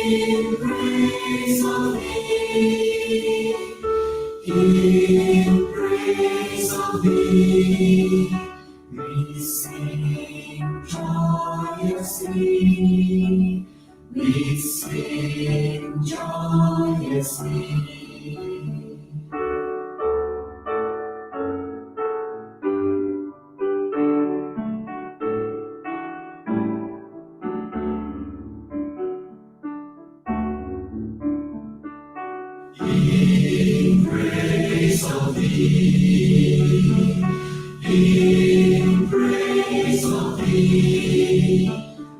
in praise of thee, in praise of thee, we sing joyously, we sing joyously. In praise of thee, in praise of thee,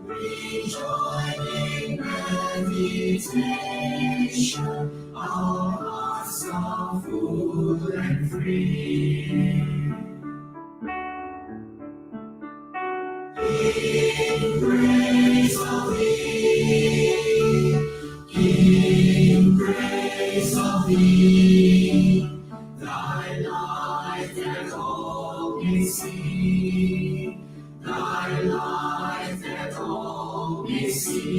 we join in meditation, our hearts are full and free. In praise of thee, in praise of thee, thy light that all may see, thy light that all may see.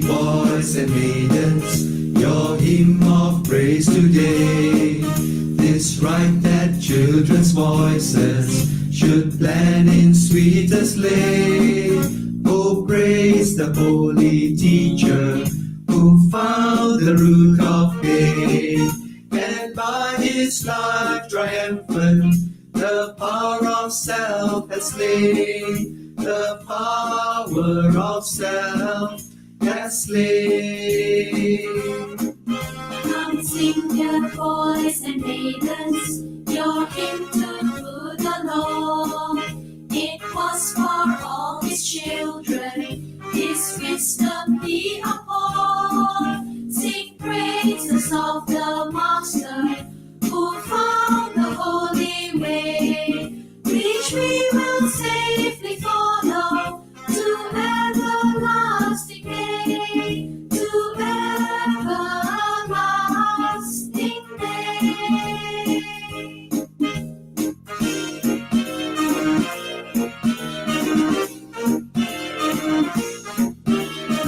Boys and maidens, your hymn of praise today. This right that children's voices should blend in sweetest lay. Oh, praise the holy teacher who found the root of pain, and by his life triumphant, the power of self has slain. The power of self has slain. Come sing your boys and maidens, your hymn to the Lord. It was for all his children, his wisdom be upon. Sing praises of the Master, who found the holy way, which we will safely follow to everlasting day, to everlasting day.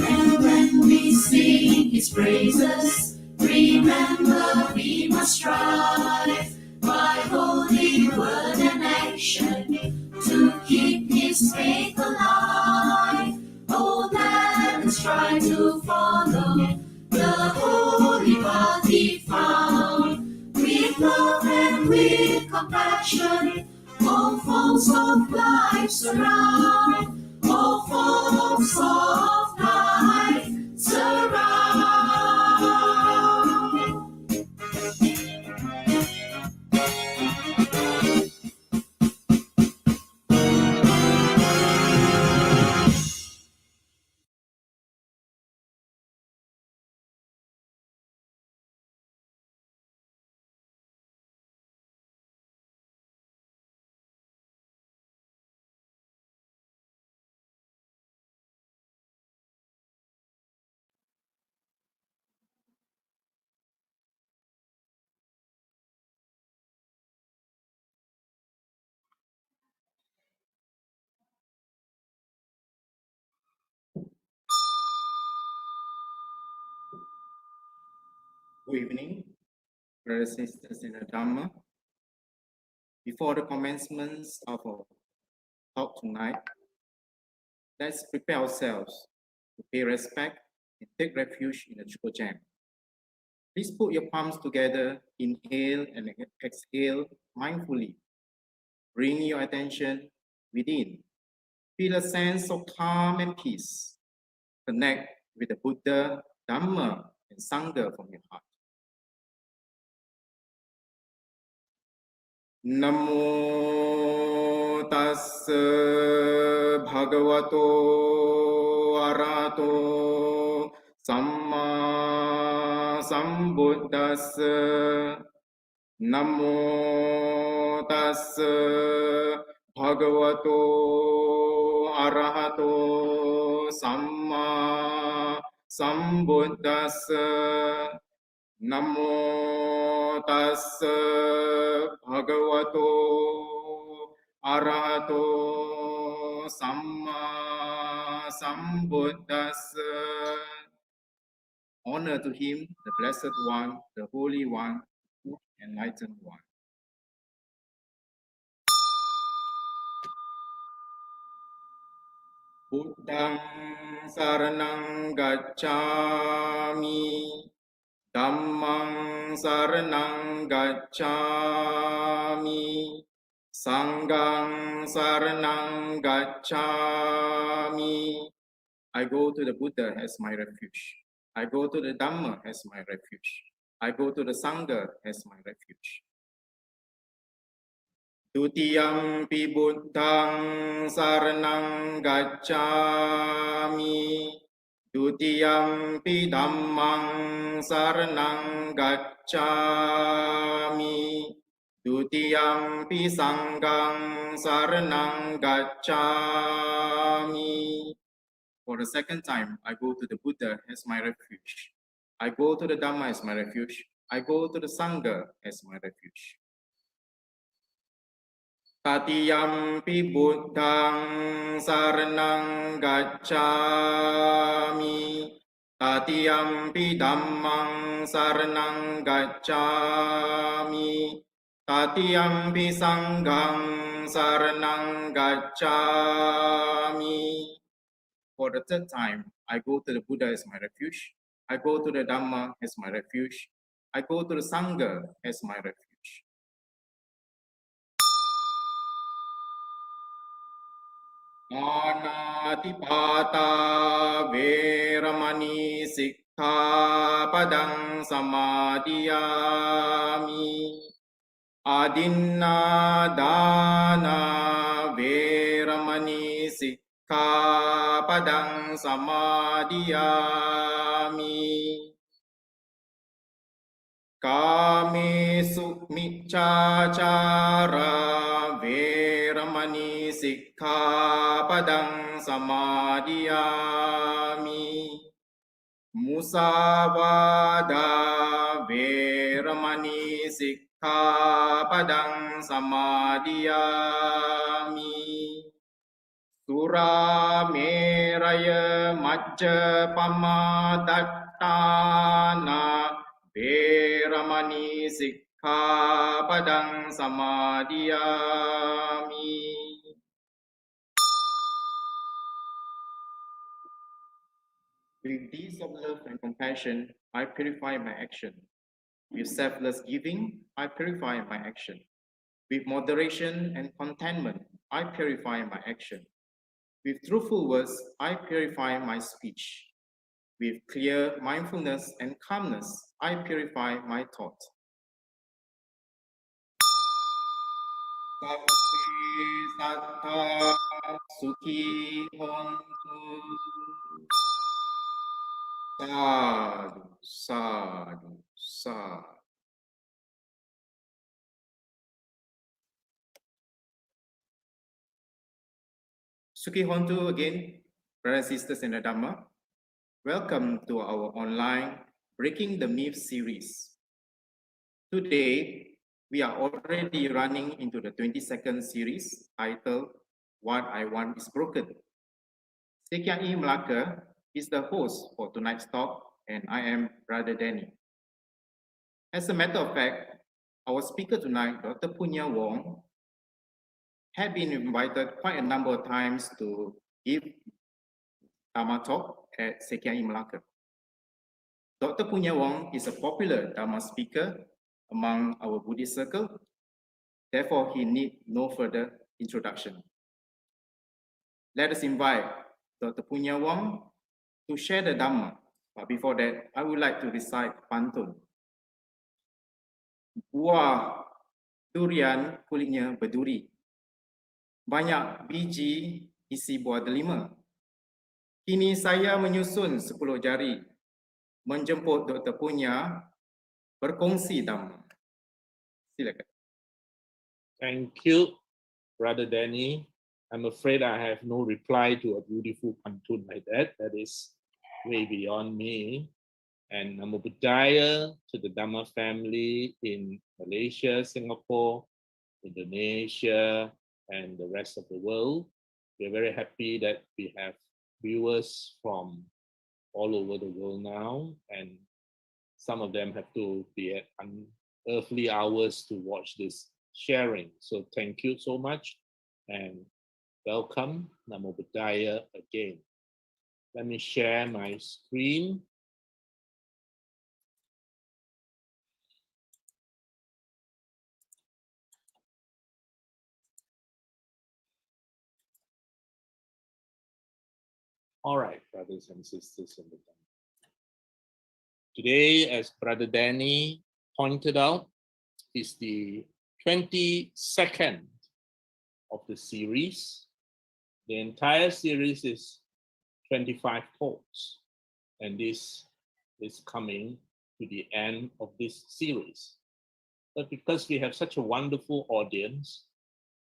And when we sing his praises, remember we must strive by holy word and action to keep his faith alive. Oh, let us try to follow the holy path he found, with love and with compassion. All forms of life surround, all forms of life surround. Good evening, brothers and sisters in the Dhamma. Before the commencement of our talk tonight, let's prepare ourselves to pay respect and take refuge in the Chukojam. Please put your palms together, inhale and exhale mindfully. Bring your attention within. Feel a sense of calm and peace. Connect with the Buddha, Dhamma, and Sangha from your heart. Namo tassa bhagavato arahato samma sambuddhassa. Namo tassa bhagavato arahato samma sambuddhassa. Namo tassa bhagavato arahato samma sambuddhassa. Honor to him, the Blessed One, the Holy One, the Enlightened One. Buddhang saranang gacchami. Dhammang saranang gacchami. Sanghang saranang gacchami. I go to the Buddha as my refuge. I go to the Dhamma as my refuge. I go to the Sangha as my refuge. Dutiyampi buddhang saranang gacchami. Dutiyampi dhammang saranang gacchami. Dutiyampi sanghang saranang gacchami. For the second time, I go to the Buddha as my refuge. I go to the Dhamma as my refuge. I go to the Sangha as my refuge. Tatiyampi buddhang saranang gacchami. Tatiyampi dhammang saranang gacchami. Tatiyampi sanghang saranang gacchami. For the third time, I go to the Buddha as my refuge. I go to the Dhamma as my refuge. I go to the Sangha as my refuge. Anatipata veramani sikkhapadang samadhiyami. Adinna dana veramani sikkhapadang samadhiyami. Kamesu miccacara veramani sikkhapadang samadhiyami. Musavada veramani sikkhapadang samadhiyami. Sura meraya majjapama dattana veramani sikkhapadang samadhiyami. With deeds of love and compassion, I purify my action. With selfless giving, I purify my action. With moderation and contentment, I purify my action. With truthful words, I purify my speech. With clear mindfulness and calmness, I purify my thought. Sabbe sattva sukhi hontu. Sadhu, sadhu, sadhu. Sukhi hontu again, brothers and sisters in the Dhamma. Welcome to our online Breaking the Myth series. Today, we are already running into the 22nd series titled What I Want is Broken. Sekiai Melaka is the host for tonight's talk, and I am Brother Danny. As a matter of fact, our speaker tonight, Dr. Punya Wong, had been invited quite a number of times to give Dhamma talk at Sekiai Melaka. Dr. Punya Wong is a popular Dhamma speaker among our Buddhist circle. Therefore, he needs no further introduction. Let us invite Dr. Punya Wong to share the Dhamma. But before that, I would like to recite Pantun. Buah Durian kulitnya berduri. Banyak biji isi buah delima. Kini saya menyusun 10 jari, menjemput Dr. Punya, berkongsi Dhamma. Silakan. Thank you, Brother Danny. I'm afraid I have no reply to a beautiful pantun like that. That is way beyond me. And Namo Buddhaya to the Dhamma family in Malaysia, Singapore, Indonesia, and the rest of the world. We're very happy that we have viewers from all over the world now, and some of them have to be at unearthly hours to watch this sharing. So thank you so much, and welcome, Namo Buddhaya again. Let me share my screen. All right, brothers and sisters in the Dhamma. Today, as Brother Danny pointed out, is the 22nd of the series. The entire series is 25 talks, and this is coming to the end of this series. But because we have such a wonderful audience,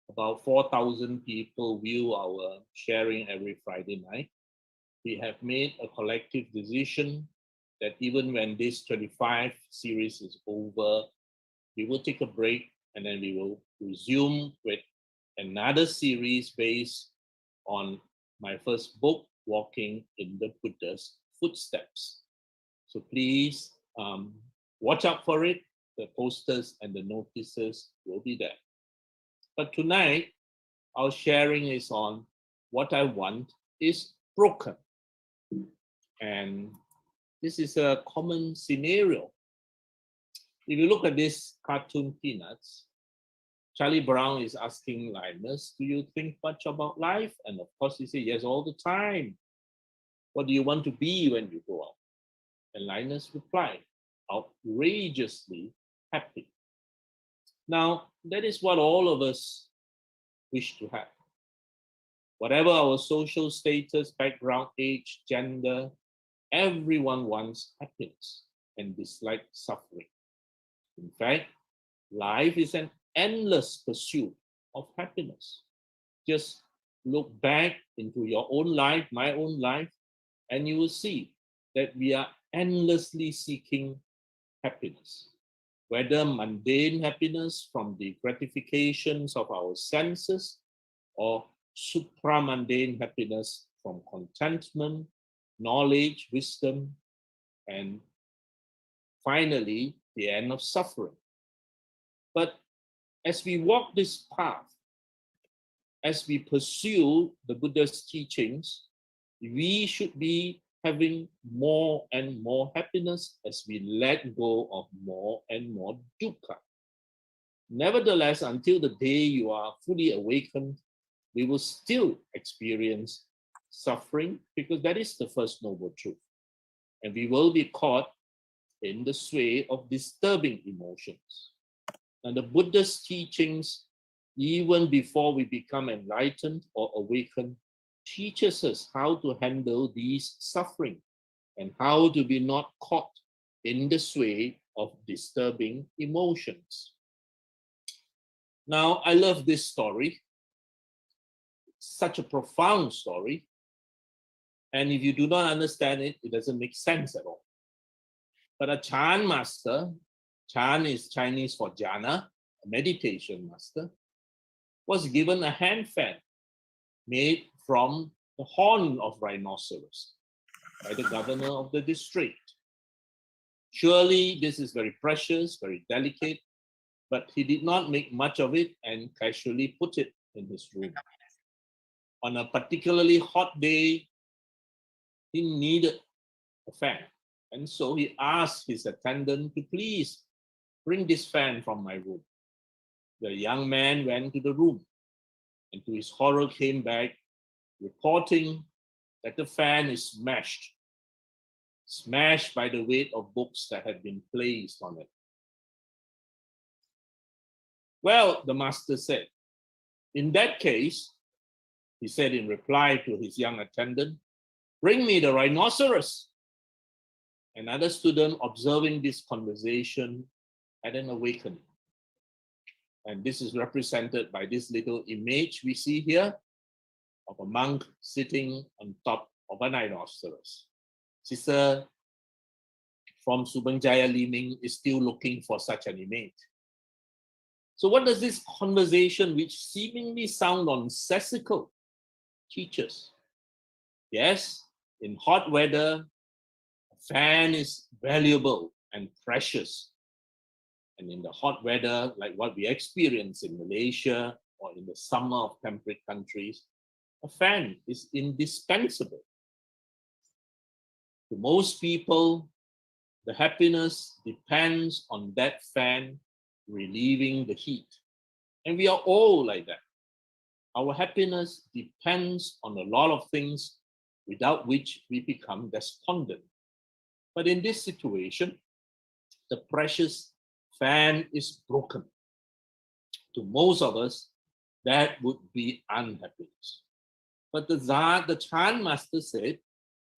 about 4,000 people view our sharing every Friday night, we have made a collective decision that even when this 25 series is over, we will take a break and then we will resume with another series based on my first book, Walking in the Buddha's Footsteps. So please watch out for it. The posters and the notices will be there. But tonight, our sharing is on what I want is broken. And this is a common scenario. If you look at this cartoon Peanuts, Charlie Brown is asking Linus, do you think much about life? And of course he says, yes, all the time. What do you want to be when you grow up? And Linus replied, outrageously happy. Now, that is what all of us wish to have. Whatever our social status, background, age, gender, everyone wants happiness and dislike suffering. In fact, life is an endless pursuit of happiness. Just look back into your own life, my own life, and you will see that we are endlessly seeking happiness. Whether mundane happiness from the gratifications of our senses or supramundane happiness from contentment, knowledge, wisdom, and finally, the end of suffering. But as we walk this path, as we pursue the Buddha's teachings, we should be having more and more happiness as we let go of more and more dukkha. Nevertheless, until the day you are fully awakened, we will still experience suffering because that is the first noble truth. And we will be caught in the sway of disturbing emotions. And the Buddha's teachings, even before we become enlightened or awakened, teaches us how to handle these suffering and how to be not caught in the sway of disturbing emotions. Now, I love this story. Such a profound story. And if you do not understand it, it doesn't make sense at all. But a Chan master, Chan is Chinese for jhana, a meditation master, was given a hand fan made from the horn of rhinoceros by the governor of the district. Surely this is very precious, very delicate, but he did not make much of it and casually put it in his room. On a particularly hot day, he needed a fan. And so he asked his attendant to please bring this fan from my room. The young man went to the room and to his horror came back reporting that the fan is smashed by the weight of books that had been placed on it. Well, the master said, in that case, he said in reply to his young attendant, bring me the rhinoceros. Another student observing this conversation had an awakening. And this is represented by this little image we see here of a monk sitting on top of a rhinoceros. Sister from Subang Jaya Liming is still looking for such an image. So what does this conversation, which seemingly sound nonsensical, teach us? Yes, in hot weather, a fan is valuable and precious. And in the hot weather, like what we experience in Malaysia or in the summer of temperate countries, a fan is indispensable. To most people, the happiness depends on that fan relieving the heat. And we are all like that. Our happiness depends on a lot of things without which we become despondent. But in this situation, the precious fan is broken. To most of us, that would be unhappiness. But the Chan master said,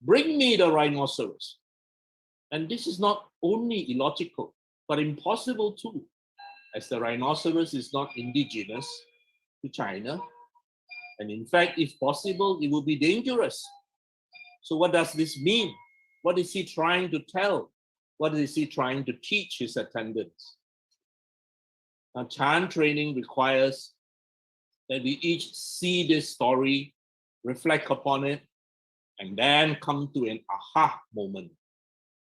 bring me the rhinoceros. And this is not only illogical, but impossible too, as the rhinoceros is not indigenous to China. And in fact, if possible, it would be dangerous. So what does this mean? What is he trying to tell? What is he trying to teach his attendants? Now, Chan training requires that we each see this story, reflect upon it, and then come to an aha moment,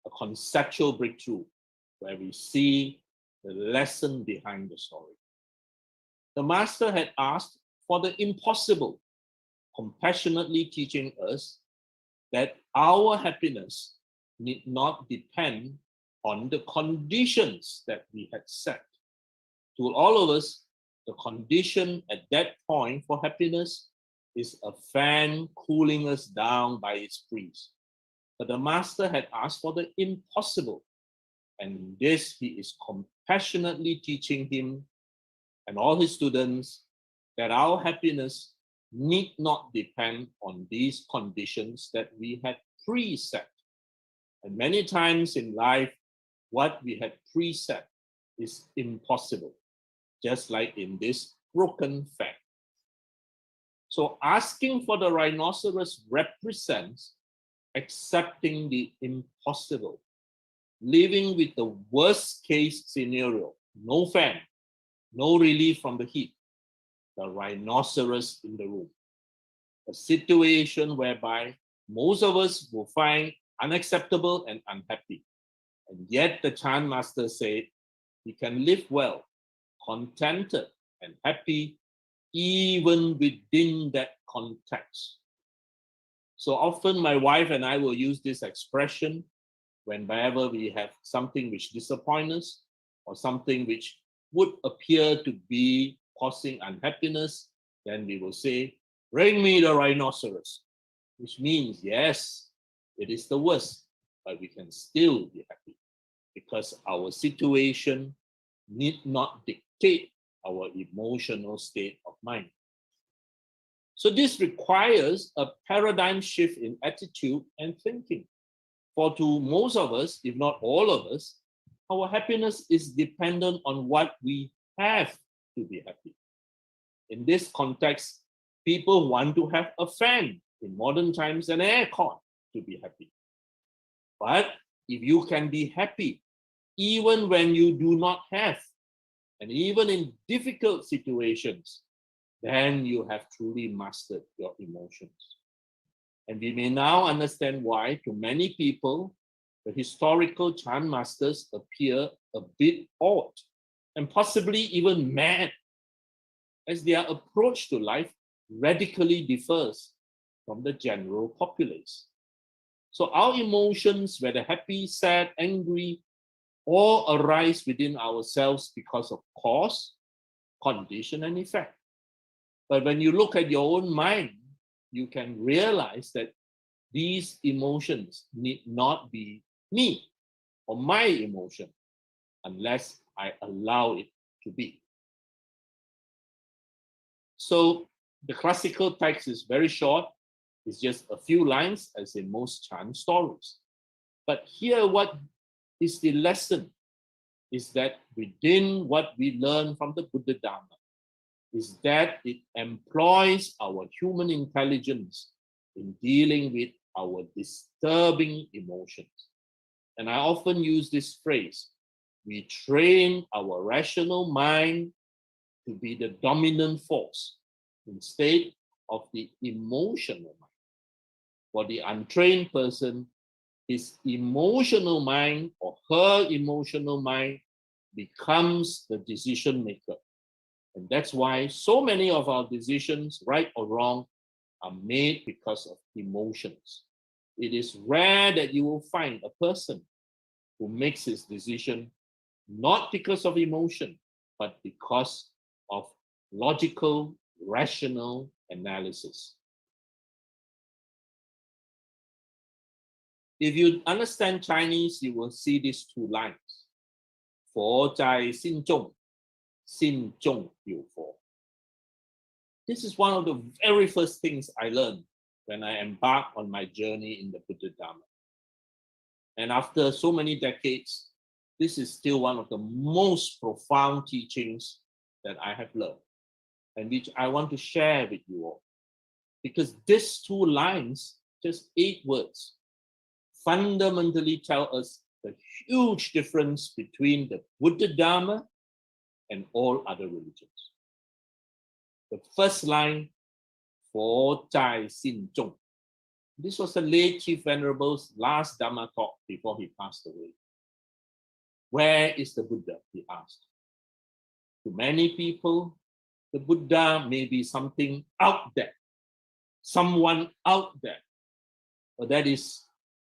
a conceptual breakthrough, where we see the lesson behind the story. The master had asked for the impossible, compassionately teaching us that our happiness need not depend on the conditions that we had set. To all of us, the condition at that point for happiness is a fan cooling us down by its breeze. But the master had asked for the impossible. And in this, he is compassionately teaching him and all his students that our happiness need not depend on these conditions that we had preset. And many times in life, what we had preset is impossible, just like in this broken fan. So asking for the rhinoceros represents accepting the impossible, living with the worst case scenario, no fan, no relief from the heat, the rhinoceros in the room. A situation whereby most of us will find unacceptable and unhappy. And yet the Chan master said, we can live well, contented and happy, even within that context. So often my wife and I will use this expression whenever we have something which disappoints us or something which would appear to be causing unhappiness, then we will say, bring me the rhinoceros, which means, yes, it is the worst, but we can still be happy because our situation need not dictate our emotional state of mind. So this requires a paradigm shift in attitude and thinking. For to most of us, if not all of us, our happiness is dependent on what we have to be happy. In this context, people want to have a fan, in modern times an aircon, to be happy. But if you can be happy, even when you do not have, and even in difficult situations, then you have truly mastered your emotions. And we may now understand why, to many people, the historical Chan masters appear a bit odd and possibly even mad, as their approach to life radically differs from the general populace. So our emotions, whether happy, sad, angry, all arise within ourselves because of cause, condition, and effect. But when you look at your own mind, you can realize that these emotions need not be me or my emotion unless I allow it to be. So the classical text is very short. It's just a few lines, as in most Chan stories. But here, what is the lesson is that within what we learn from the Buddha Dharma is that it employs our human intelligence in dealing with our disturbing emotions. And I often use this phrase, we train our rational mind to be the dominant force instead of the emotional mind. For the untrained person, his emotional mind or her emotional mind becomes the decision maker. And that's why so many of our decisions, right or wrong, are made because of emotions. It is rare that you will find a person who makes his decision not because of emotion, but because of logical, rational analysis. If you understand Chinese, you will see these two lines. 佛在心中, 心中有佛. This is one of the very first things I learned when I embarked on my journey in the Buddha Dharma. And after so many decades, this is still one of the most profound teachings that I have learned and which I want to share with you all. Because these two lines, just 8 words, fundamentally tell us the huge difference between the Buddha Dharma and all other religions. The first line, 佛在心中. This was the late Chief Venerable's last Dhamma talk before he passed away. Where is the Buddha? He asked. To many people, the Buddha may be something out there, someone out there, but that is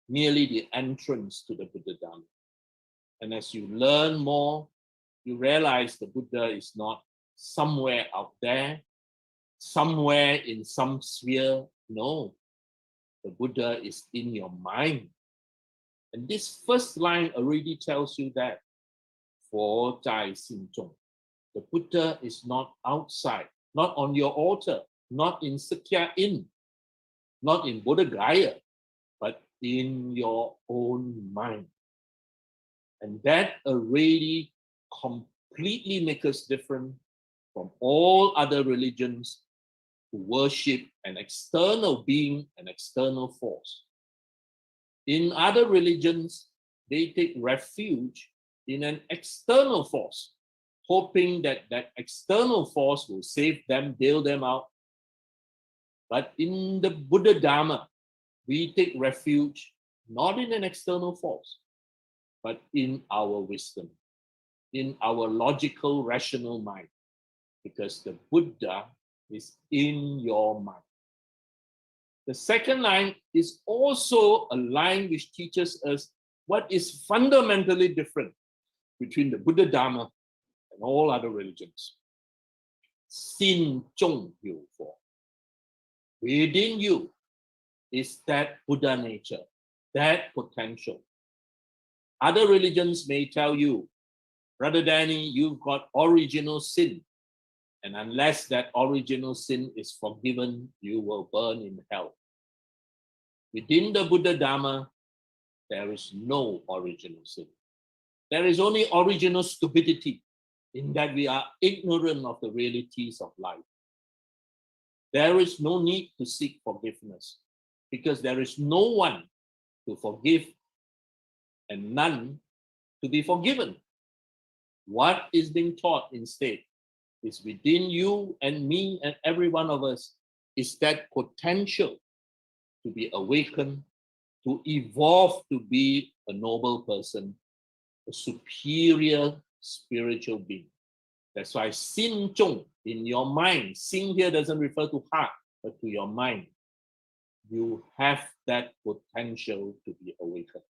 merely the entrance to the Buddha Dharma. And as you learn more, you realize the Buddha is not somewhere out there, somewhere in some sphere. No, the Buddha is in your mind. And this first line already tells you that. 佛在心中. The Buddha is not outside, not on your altar, not in Sakya Inn, not in Bodh Gaya, but in your own mind. And that already completely makes us different from all other religions who worship an external being, an external force. In other religions, they take refuge in an external force, hoping that that external force will save them, bail them out. But in the Buddha Dharma, we take refuge not in an external force, but in our wisdom, in our logical, rational mind, because the Buddha is in your mind. The second line is also a line which teaches us what is fundamentally different between the Buddha Dharma and all other religions. 心中有佛. Within you is that Buddha nature, that potential. Other religions may tell you, Brother Danny, you've got original sin. And unless that original sin is forgiven, you will burn in hell. Within the Buddha Dharma, there is no original sin. There is only original stupidity, in that we are ignorant of the realities of life. There is no need to seek forgiveness, because there is no one to forgive and none to be forgiven. What is being taught instead is within you and me and every one of us is that potential to be awakened, to evolve to be a noble person, a superior spiritual being. That's why 心中, in your mind, 心 here doesn't refer to heart, but to your mind. You have that potential to be awakened.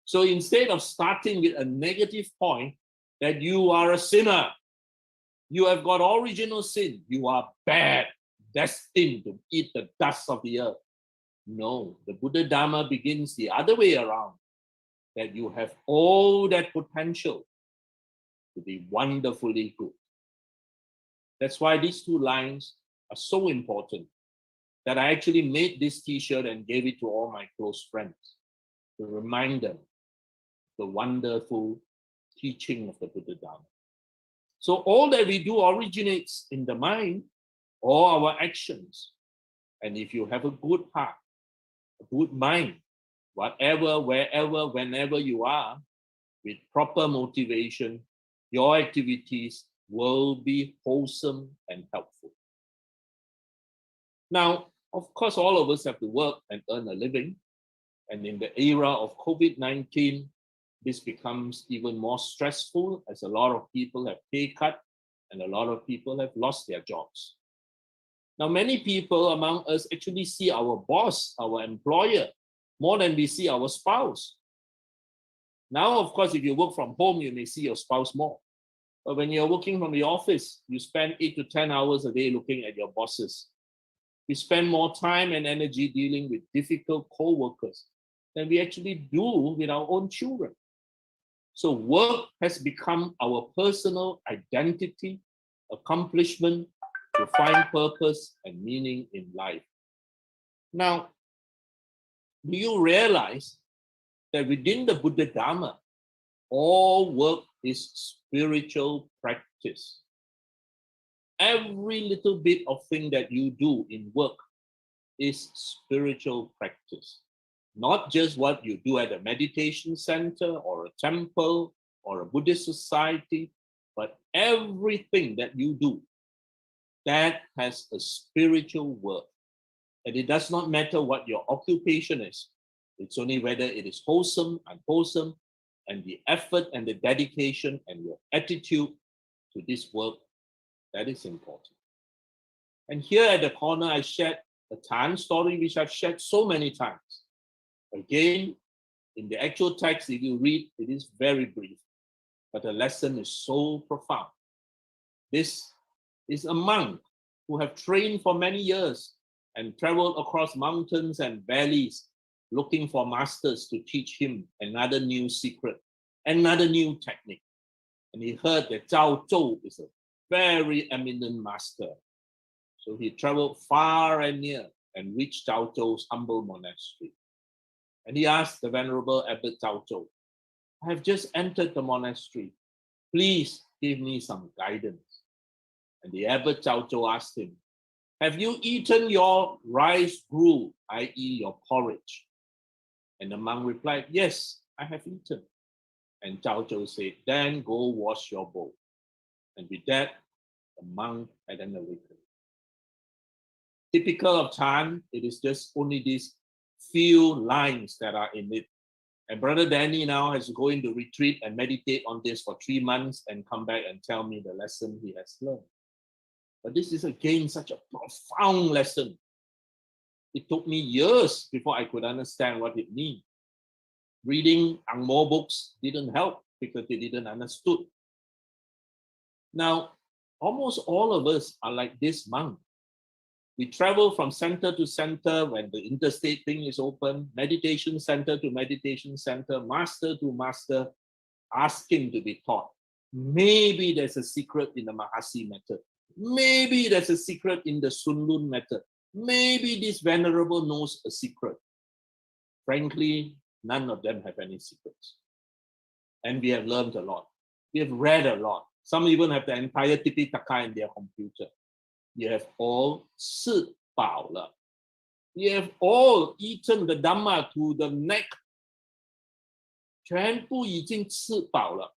So instead of starting with a negative point that you are a sinner, you have got original sin, you are bad, destined to eat the dust of the earth. No, the Buddha Dharma begins the other way around, that you have all that potential to be wonderfully good. That's why these two lines are so important, that I actually made this t-shirt and gave it to all my close friends to remind them the wonderful teaching of the Buddha Dharma. So all that we do originates in the mind or our actions. And if you have a good heart, a good mind, whatever, wherever, whenever you are, with proper motivation, your activities will be wholesome and helpful. Now, of course, all of us have to work and earn a living. And in the era of COVID-19, this becomes even more stressful, as a lot of people have pay cut and a lot of people have lost their jobs. Now, many people among us actually see our boss, our employer, more than we see our spouse. Now, of course, if you work from home, you may see your spouse more. But when you're working from the office, you spend 8 to 10 hours a day looking at your bosses. We spend more time and energy dealing with difficult co-workers than we actually do with our own children. So work has become our personal identity, accomplishment to find purpose and meaning in life. Now, do you realize that within the Buddha Dharma, all work is spiritual practice? Every little bit of thing that you do in work is spiritual practice. Not just what you do at a meditation center or a temple or a Buddhist society, but everything that you do that has a spiritual worth. And it does not matter what your occupation is. It's only whether it is wholesome, unwholesome, and the effort and the dedication and your attitude to this work that is important. And here at the corner, I shared a Tan story, which I've shared so many times. Again, in the actual text, if you read, it is very brief, but the lesson is so profound. This is a monk who have trained for many years and traveled across mountains and valleys looking for masters to teach him another new secret, another new technique. And he heard that Zhao Zhou is a very eminent master. So he traveled far and near and reached Zhao Zhou's humble monastery. And he asked the Venerable Abbot Zhao Zhou, I have just entered the monastery. Please give me some guidance. And the Abbot Zhao Zhou asked him, have you eaten your rice gruel, i.e. your porridge? And the monk replied, yes, I have eaten. And Zhao Zhou said, then go wash your bowl. And with that, the monk had an awakening. Typical of Tan, it is just only these few lines that are in it. And Brother Danny now has to go into retreat and meditate on this for 3 months and come back and tell me the lesson he has learned. But this is again such a profound lesson. It took me years before I could understand what it means. Reading Ang Mo books didn't help because they didn't understood. Now, almost all of us are like this monk. We travel from center to center when the interstate thing is open, meditation center to meditation center, master to master, asking to be taught. Maybe there's a secret in the Mahasi method. Maybe there's a secret in the Sun Lun method. Maybe this venerable knows a secret. Frankly, none of them have any secrets. And we have learned a lot. We have read a lot. Some even have the entire Tipitaka in their computer. You have all 吃饱了. You have all eaten the Dhamma to the neck. 全部已经吃饱了.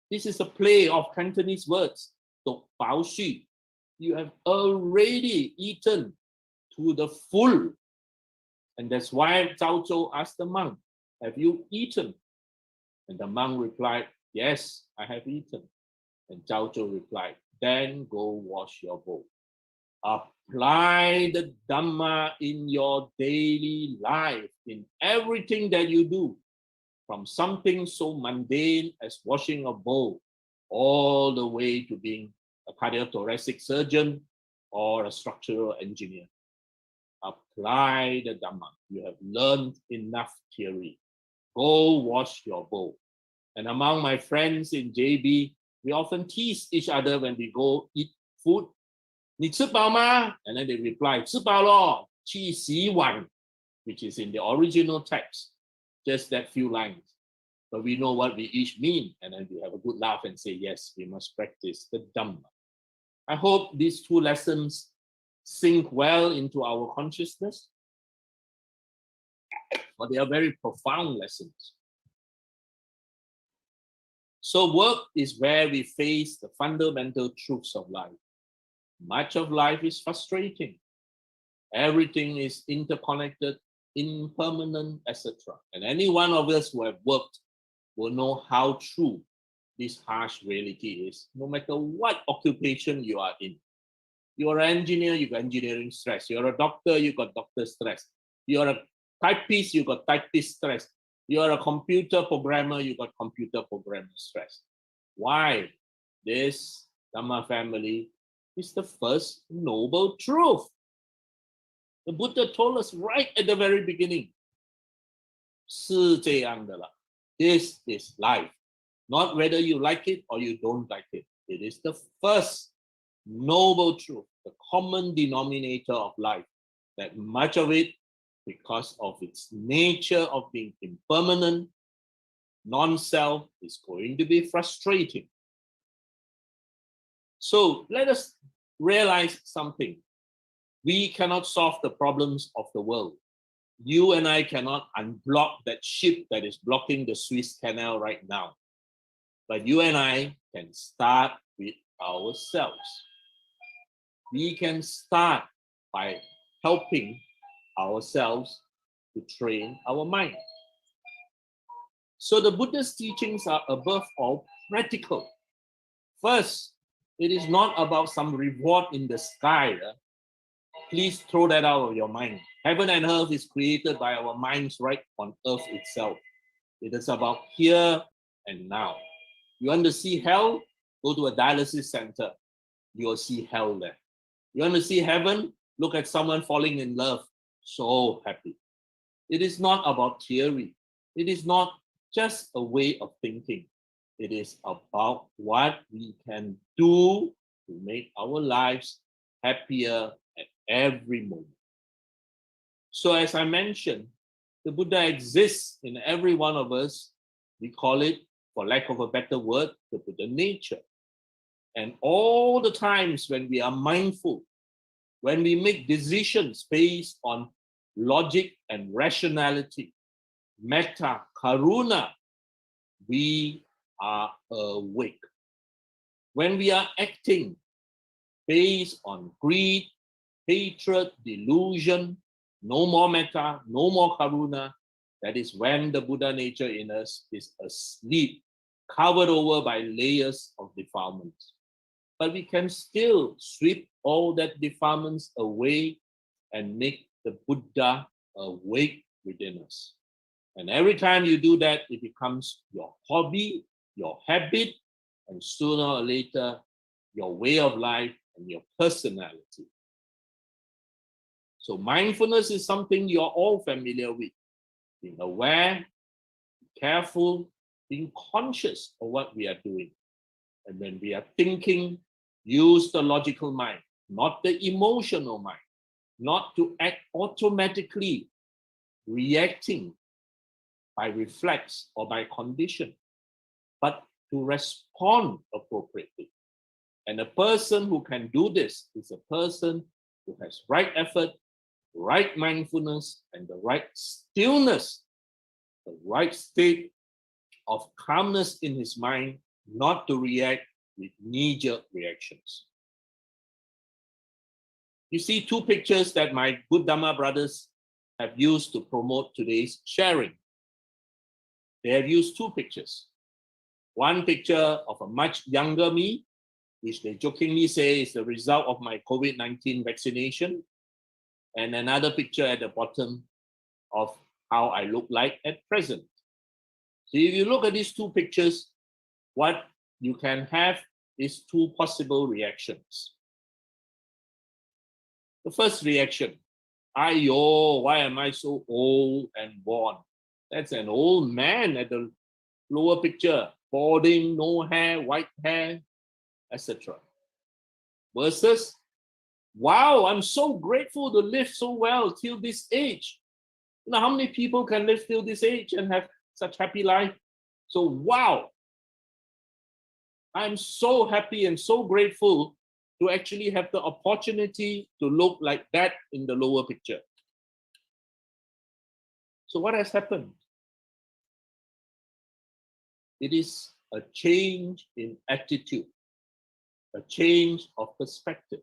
This is a play of Cantonese words. 读饱蓄. You have already eaten to the full. And that's why Zhao Zhou asked the monk, have you eaten? And the monk replied, yes, I have eaten. And Zhao Zhou replied, then go wash your bowl. Apply the Dhamma in your daily life, in everything that you do, from something so mundane as washing a bowl, all the way to being a cardiothoracic surgeon or a structural engineer. Apply the Dhamma. You have learned enough theory. Go wash your bowl. And among my friends in JB, we often tease each other when we go eat food. 你吃饱吗? And then they reply, 吃饱咯,去洗碗, which is in the original text, just that few lines. But we know what we each mean, and then we have a good laugh and say, yes, we must practice the Dhamma. I hope these two lessons sink well into our consciousness, but they are very profound lessons. So work is where we face the fundamental truths of life. Much of life is frustrating. Everything is interconnected, impermanent, etc. And any one of us who have worked will know how true this harsh reality is, no matter what occupation you are in. You're an engineer, you got engineering stress. You're a doctor, you got doctor stress. You're a typist, you got typist stress. You're a computer programmer, you got computer programmer stress. Why? This Dhamma family is the first noble truth. The Buddha told us right at the very beginning, 是这样的了. This is life. Not whether you like it or you don't like it. It is the first noble truth, the common denominator of life, that much of it, because of its nature of being impermanent, non-self, is going to be frustrating. So let us realize something. We cannot solve the problems of the world. You and I cannot unblock that ship that is blocking the Suez Canal right now. But you and I can start with ourselves. We can start by helping ourselves to train our mind. So the Buddha's teachings are above all practical. First, it is not about some reward in the sky. Please throw that out of your mind. Heaven and earth is created by our minds right on earth itself. It is about here and now. You want to see hell? Go to a dialysis center. You will see hell there. You want to see heaven? Look at someone falling in love. So happy. It is not about theory. It is not just a way of thinking. It is about what we can do to make our lives happier at every moment. So as I mentioned, the Buddha exists in every one of us. We call it, for lack of a better word, the Buddha nature. And all the times when we are mindful, when we make decisions based on logic and rationality, metta, karuna, we are awake. When we are acting based on greed, hatred, delusion, no more metta, no more karuna, that is when the Buddha nature in us is asleep, covered over by layers of defilements. But we can still sweep all that defilements away and make the Buddha awake within us. And every time you do that, it becomes your hobby, your habit, and sooner or later, your way of life and your personality. So mindfulness is something you're all familiar with. Being aware, careful, being conscious of what we are doing. And when we are thinking, use the logical mind, not the emotional mind, not to act automatically, reacting by reflex or by condition, but to respond appropriately. And a person who can do this is a person who has right effort, right mindfulness, and the right stillness, the right state of calmness in his mind, not to react with knee-jerk reactions. You see two pictures that my good Dhamma brothers have used to promote today's sharing. They have used two pictures. One picture of a much younger me, which they jokingly say is the result of my COVID-19 vaccination, and another picture at the bottom of how I look like at present. So if you look at these two pictures, what you can have is two possible reactions. The first reaction, Ayo, why am I so old and worn? That's an old man at the lower picture, balding, no hair, white hair, etc. versus, wow, I'm so grateful to live so well till this age. You know, how many people can live till this age and have such happy life? So, wow, I'm so happy and so grateful to actually have the opportunity to look like that in the lower picture. So what has happened? It is a change in attitude, a change of perspective.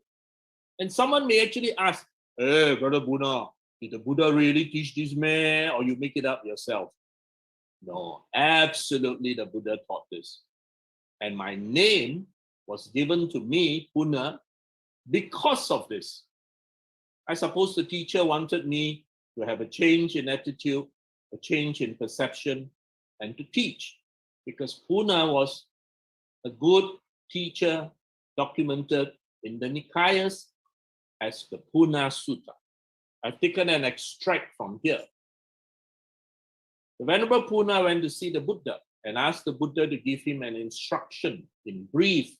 And someone may actually ask, hey, Brother Buddha, did the Buddha really teach this, man, or you make it up yourself? No, absolutely the Buddha taught this. And my name was given to me, Puna, because of this. I suppose the teacher wanted me to have a change in attitude, a change in perception, and to teach. Because Puna was a good teacher documented in the Nikayas as the Puna Sutta. I've taken an extract from here. The Venerable Puna went to see the Buddha and asked the Buddha to give him an instruction in brief.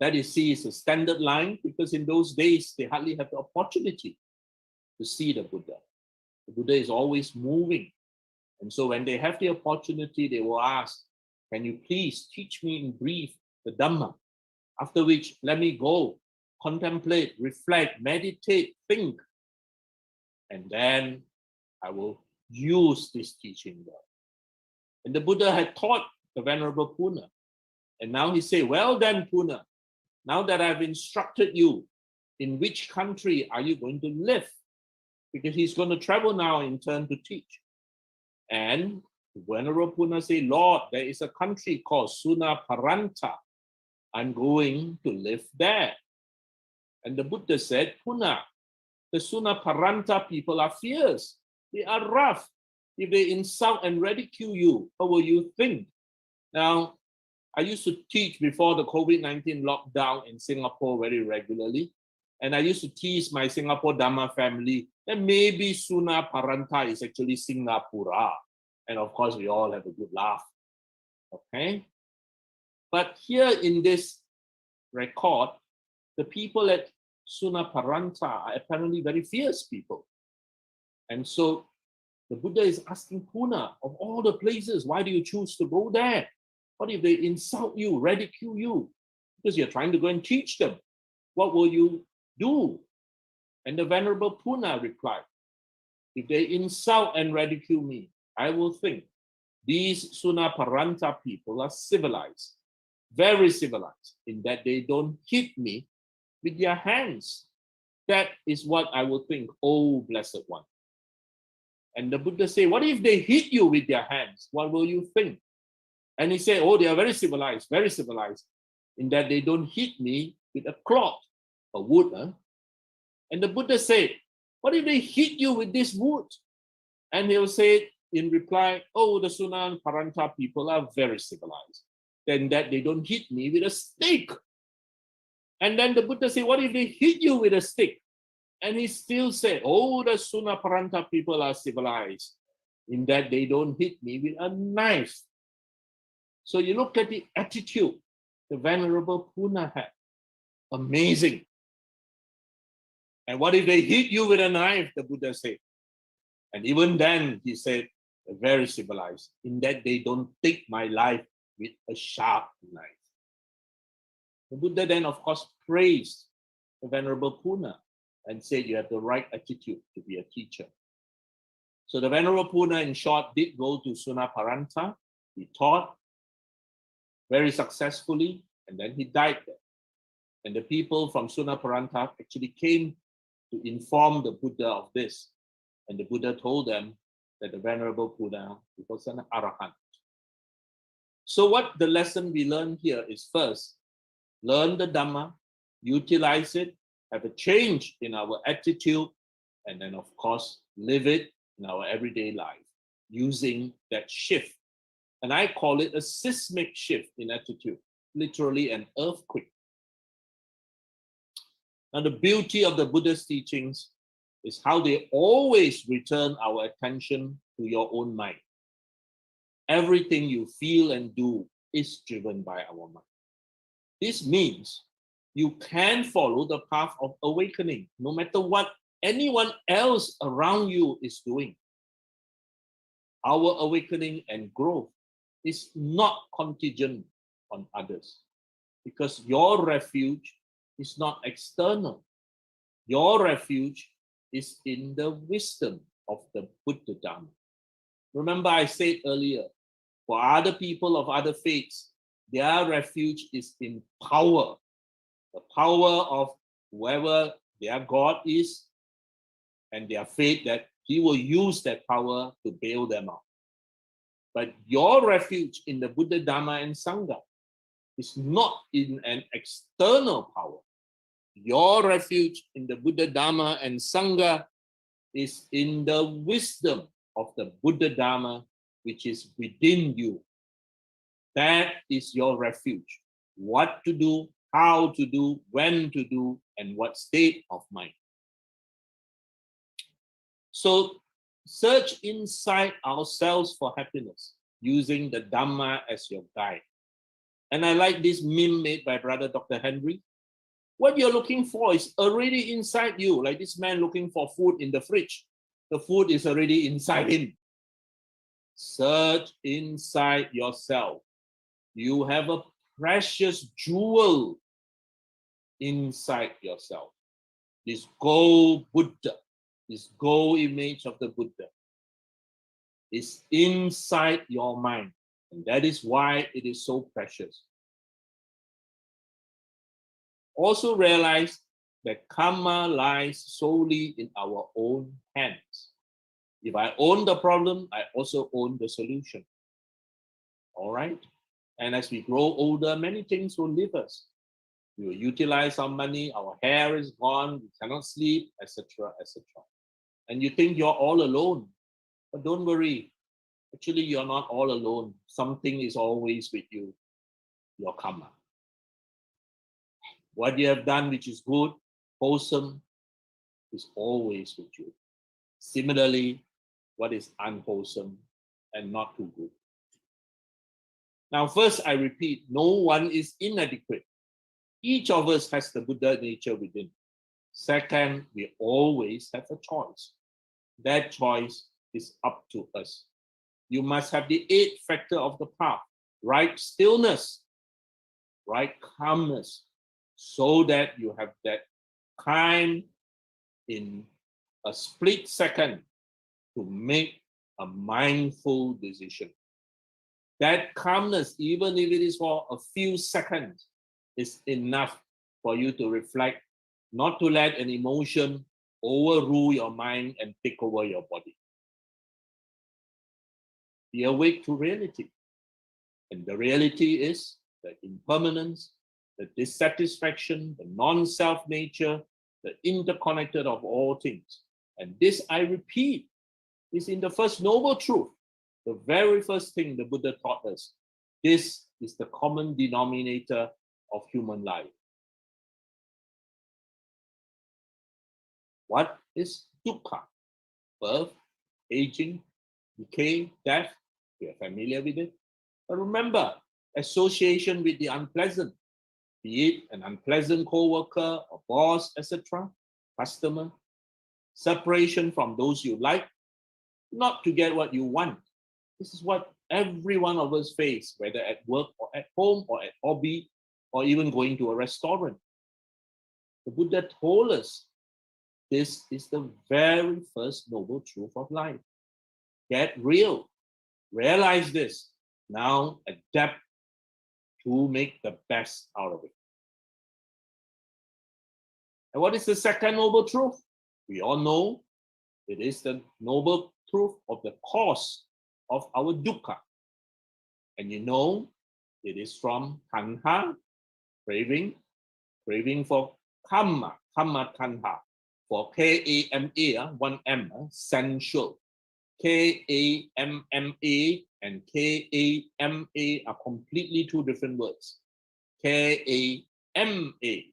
That is a standard line, because in those days they hardly have the opportunity to see the Buddha. The Buddha is always moving. And so when they have the opportunity, they will ask, can you please teach me in brief the Dhamma? After which, let me go, contemplate, reflect, meditate, think. And then I will use this teaching there. And the Buddha had taught the Venerable Puna. And now he said, well then, Puna, now that I've instructed you, in which country are you going to live? Because he's going to travel now in turn to teach. And the Venerable Puna said, Lord, there is a country called Sunaparanta. I'm going to live there. And the Buddha said, Puna, the Sunaparanta people are fierce. They are rough. If they insult and ridicule you, what will you think? Now, I used to teach before the COVID-19 lockdown in Singapore very regularly. And I used to tease my Singapore Dhamma family that maybe Sunaparanta is actually Singapura. And of course, we all have a good laugh. Okay? But here in this record, the people at Sunaparanta are apparently very fierce people. And so the Buddha is asking Puna, of all the places, why do you choose to go there? What if they insult you, ridicule you? Because you're trying to go and teach them. What will you do? And the Venerable Puna replied, if they insult and ridicule me, I will think these Sunaparanta people are civilized, very civilized, in that they don't hit me with their hands. That is what I will think, oh blessed one. And the Buddha said, what if they hit you with their hands? What will you think? And he said, oh, they are very civilized, in that they don't hit me with a cloth, a wood. Huh? And the Buddha said, what if they hit you with this wood? And he'll say in reply, oh, the Sunaparanta people are very civilized, then that they don't hit me with a stick. And then the Buddha said, what if they hit you with a stick? And he still said, oh, the Sunaparanta people are civilized, in that they don't hit me with a knife. So you look at the attitude the Venerable Puna had. Amazing. And what if they hit you with a knife, the Buddha said. And even then, he said, they're very civilized, in that they don't take my life with a sharp knife. The Buddha then, of course, praised the Venerable Puna and said, you have the right attitude to be a teacher. So the Venerable Puna, in short, did go to Sunaparanta. He taught very successfully, and then he died there. And the people from Sunaparanta actually came to inform the Buddha of this. And the Buddha told them that the Venerable Puna was an Arahant. So what the lesson we learn here is, first, learn the Dhamma, utilize it, have a change in our attitude, and then, of course, live it in our everyday life using that shift. And I call it a seismic shift in attitude, literally an earthquake. Now, the beauty of the Buddha's teachings is how they always return our attention to your own mind. Everything you feel and do is driven by our mind. This means you can follow the path of awakening, no matter what anyone else around you is doing. Our awakening and growth is not contingent on others, because your refuge is not external. Your refuge is in the wisdom of the Buddha Dhamma. Remember, I said earlier, for other people of other faiths, their refuge is in power, the power of whoever their God is, and their faith that he will use that power to bail them out. But your refuge in the Buddha, Dhamma, and Sangha is not in an external power. Your refuge in the Buddha, Dhamma, and Sangha is in the wisdom of the Buddha Dhamma, which is within you. That is your refuge. What to do, how to do, when to do, and what state of mind. So search inside ourselves for happiness using the Dhamma as your guide. And I like this meme made by Brother Dr. Henry. What you're looking for is already inside you, like this man looking for food in the fridge. The food is already inside him. Search inside yourself. You have a precious jewel inside yourself. This gold Buddha, this gold image of the Buddha is inside your mind. And that is why it is so precious. Also realize that karma lies solely in our own hands. If I own the problem, I also own the solution. All right? And as we grow older, many things will leave us. We will utilize our money, our hair is gone, we cannot sleep, etc., etc. And you think you're all alone. But don't worry. Actually, you're not all alone. Something is always with you, your karma. What you have done, which is good, wholesome, is always with you. Similarly, what is unwholesome and not too good. Now, first, I repeat, no one is inadequate. Each of us has the Buddha nature within. Second, we always have a choice. That choice is up to us. You must have the 8th factor of the path, right stillness, right calmness, so that you have that time in a split second to make a mindful decision. That calmness, even if it is for a few seconds, is enough for you to reflect, not to let an emotion overrule your mind and take over your body. Be awake to reality. And the reality is the impermanence, the dissatisfaction, the non-self nature, the interconnected of all things. And this, I repeat, is in the First Noble Truth, the very first thing the Buddha taught us. This is the common denominator of human life. What is dukkha? Birth, aging, decay, death. We are familiar with it. But remember, association with the unpleasant, be it an unpleasant co-worker or boss, etc., customer, separation from those you like, not to get what you want. This is what every one of us face, whether at work or at home or at hobby or even going to a restaurant. The Buddha told us this is the very first noble truth of life. Get real. Realize this. Now adapt to make the best out of it. And what is the second noble truth? We all know it is the noble truth of the cause of our dukkha. And you know, it is from tanha, craving for kama tanha, for K-A-M-A, one M, sensual. K-A-M-M-A and K-A-M-A are completely two different words. K-A-M-A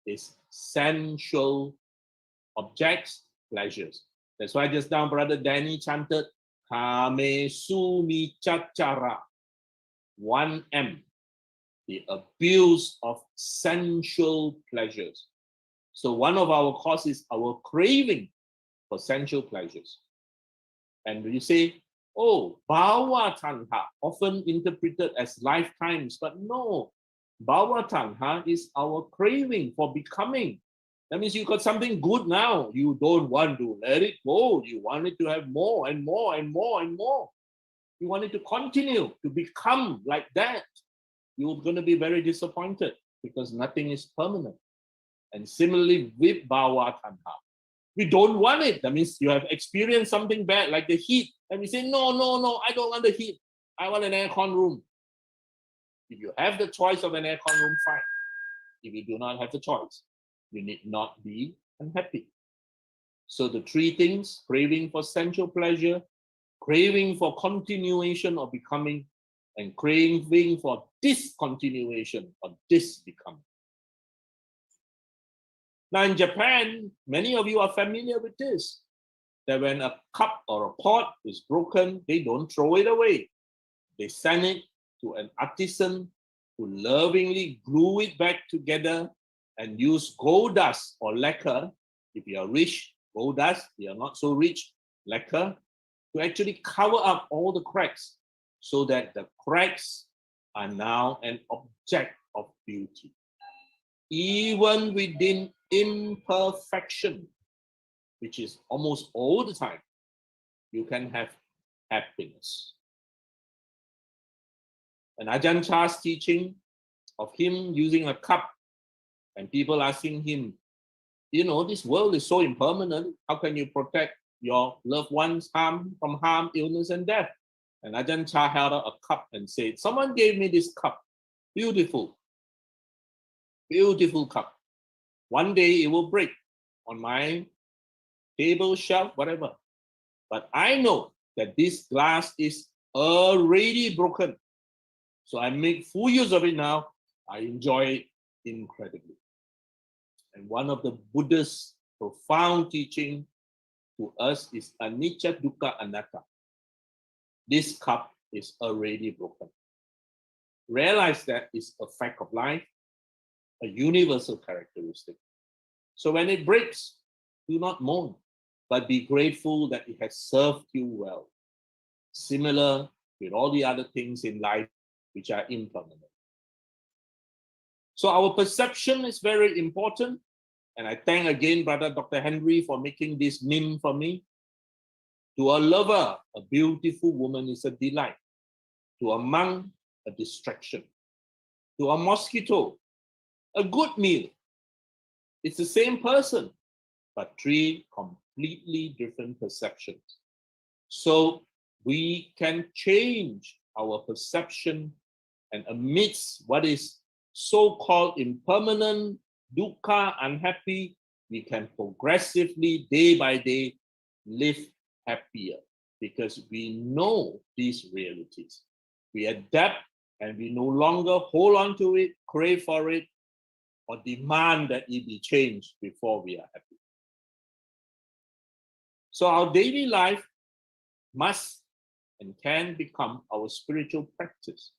is sensual objects, pleasures. That's why just now Brother Danny chanted Kame Sumi Chachara. One M. the abuse of sensual pleasures. So one of our causes is our craving for sensual pleasures. And you say, oh, bhava tanha, often interpreted as lifetimes, but no, bhava tanha is our craving for becoming. That means you got something good now. You don't want to let it go. You want it to have more and more and more and more. You want it to continue to become like that. You're going to be very disappointed because nothing is permanent. And similarly with bhava tanha, we don't want it. That means you have experienced something bad like the heat. And we say, no, I don't want the heat. I want an aircon room. If you have the choice of an aircon room, fine. If you do not have the choice, you need not be unhappy. So the three things: craving for sensual pleasure, craving for continuation or becoming, and craving for discontinuation or disbecoming. Now in Japan, many of you are familiar with this, that when a cup or a pot is broken, they don't throw it away. They send it to an artisan who lovingly glue it back together and use gold dust or lacquer. If you are rich, gold dust. If you are not so rich, lacquer, to actually cover up all the cracks so that the cracks are now an object of beauty. Even within imperfection, which is almost all the time, you can have happiness. And Ajahn Chah's teaching of him using a cup and people asking him, you know, this world is so impermanent. How can you protect your loved ones from harm, illness, and death? And Ajahn Chah held out a cup and said, someone gave me this cup. Beautiful. Beautiful cup. One day it will break on my table, shelf, whatever. But I know that this glass is already broken. So I make full use of it now. I enjoy it incredibly. And one of the Buddha's profound teaching to us is anicca, dukkha, anatta. This cup is already broken. Realize that it's a fact of life, a universal characteristic. So when it breaks, do not mourn, but be grateful that it has served you well. Similar with all the other things in life which are impermanent. So our perception is very important. And I thank again Brother Dr. Henry for making this meme for me. To a lover, a beautiful woman is a delight. To a monk, a distraction. To a mosquito, a good meal. It's the same person, but three completely different perceptions. So we can change our perception, and amidst what is so-called impermanent, dukkha, unhappy, we can progressively, day by day, live happier because we know these realities. We adapt and we no longer hold on to it, crave for it, or demand that it be changed before we are happy. So our daily life must and can become our spiritual practice.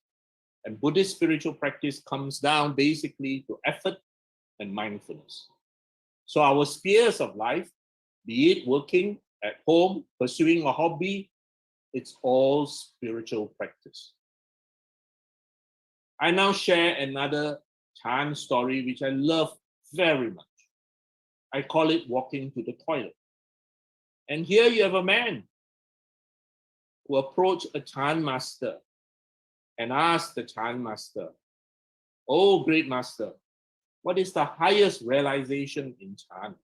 And Buddhist spiritual practice comes down basically to effort and mindfulness. So our spheres of life, be it working, at home, pursuing a hobby, it's all spiritual practice. I now share another Chan story which I love very much. I call it walking to the toilet. And here you have a man who approached a Chan master and asked the Chan master, "Oh, great master, what is the highest realization in Chan?"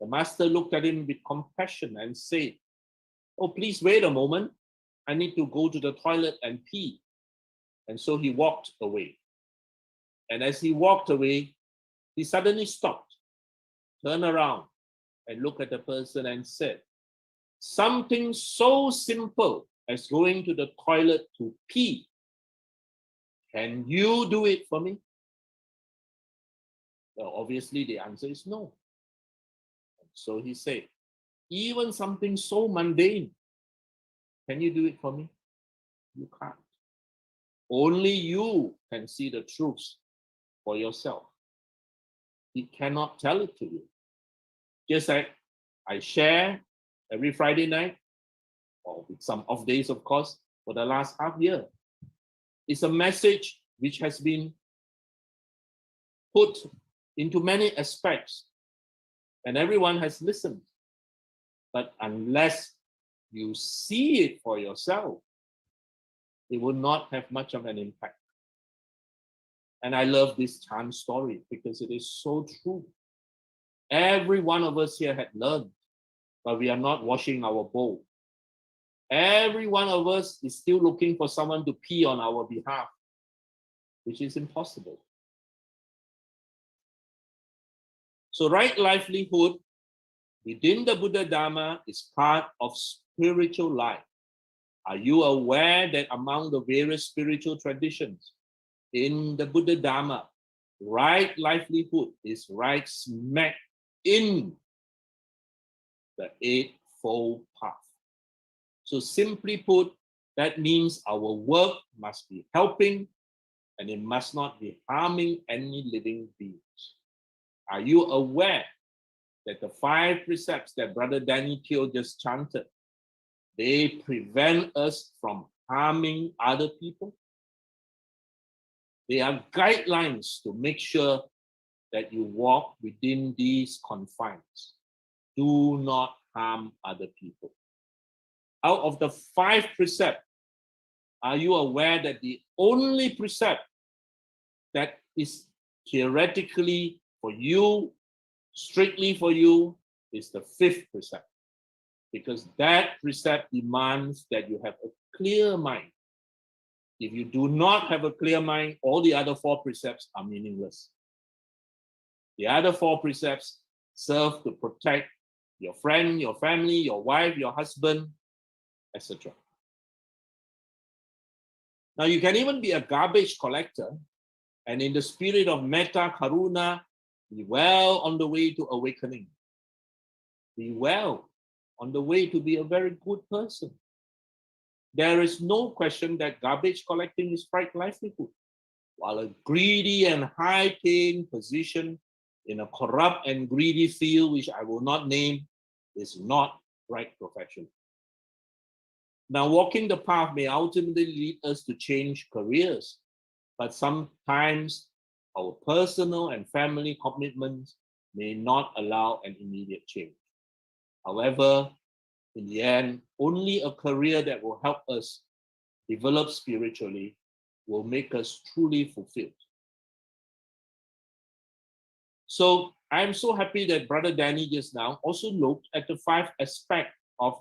The master looked at him with compassion and said, "Oh, please wait a moment. I need to go to the toilet and pee." And so he walked away. And as he walked away, he suddenly stopped, turned around, and looked at the person and said, "Something so simple as going to the toilet to pee. Can you do it for me?" Well, obviously the answer is no. So he said, "Even something so mundane, can you do it for me?" You can't. Only you can see the truth for yourself. He cannot tell it to you. Just like I share every Friday night, or with some off days, of course, for the last half year. It's a message which has been put into many aspects, and everyone has listened. But unless you see it for yourself, it will not have much of an impact. And I love this Chan story because it is so true. Every one of us here had learned, but we are not washing our bowl. Every one of us is still looking for someone to pee on our behalf, which is impossible. So right livelihood within the Buddha Dharma is part of spiritual life. Are you aware that among the various spiritual traditions in the Buddha Dharma, right livelihood is right smack in the Eightfold Path? So simply put, that means our work must be helping and it must not be harming any living beings. Are you aware that the 5 precepts that Brother Danny Teo just chanted, they prevent us from harming other people? They are guidelines to make sure that you walk within these confines. Do not harm other people. Out of the 5 precepts, are you aware that the only precept that is theoretically for you, strictly for you, is the 5th precept? Because that precept demands that you have a clear mind. If you do not have a clear mind, all the other 4 precepts are meaningless. The other 4 precepts serve to protect your friend, your family, your wife, your husband, etc. Now, you can even be a garbage collector, and in the spirit of metta karuna, be well on the way to awakening. Be well on the way to be a very good person. There is no question that garbage collecting is right livelihood, while a greedy and high-paying position in a corrupt and greedy field, which I will not name, is not right profession. Now, walking the path may ultimately lead us to change careers, but sometimes our personal and family commitments may not allow an immediate change. However, in the end, only a career that will help us develop spiritually will make us truly fulfilled. So I'm so happy that Brother Danny just now also looked at the 5 aspects of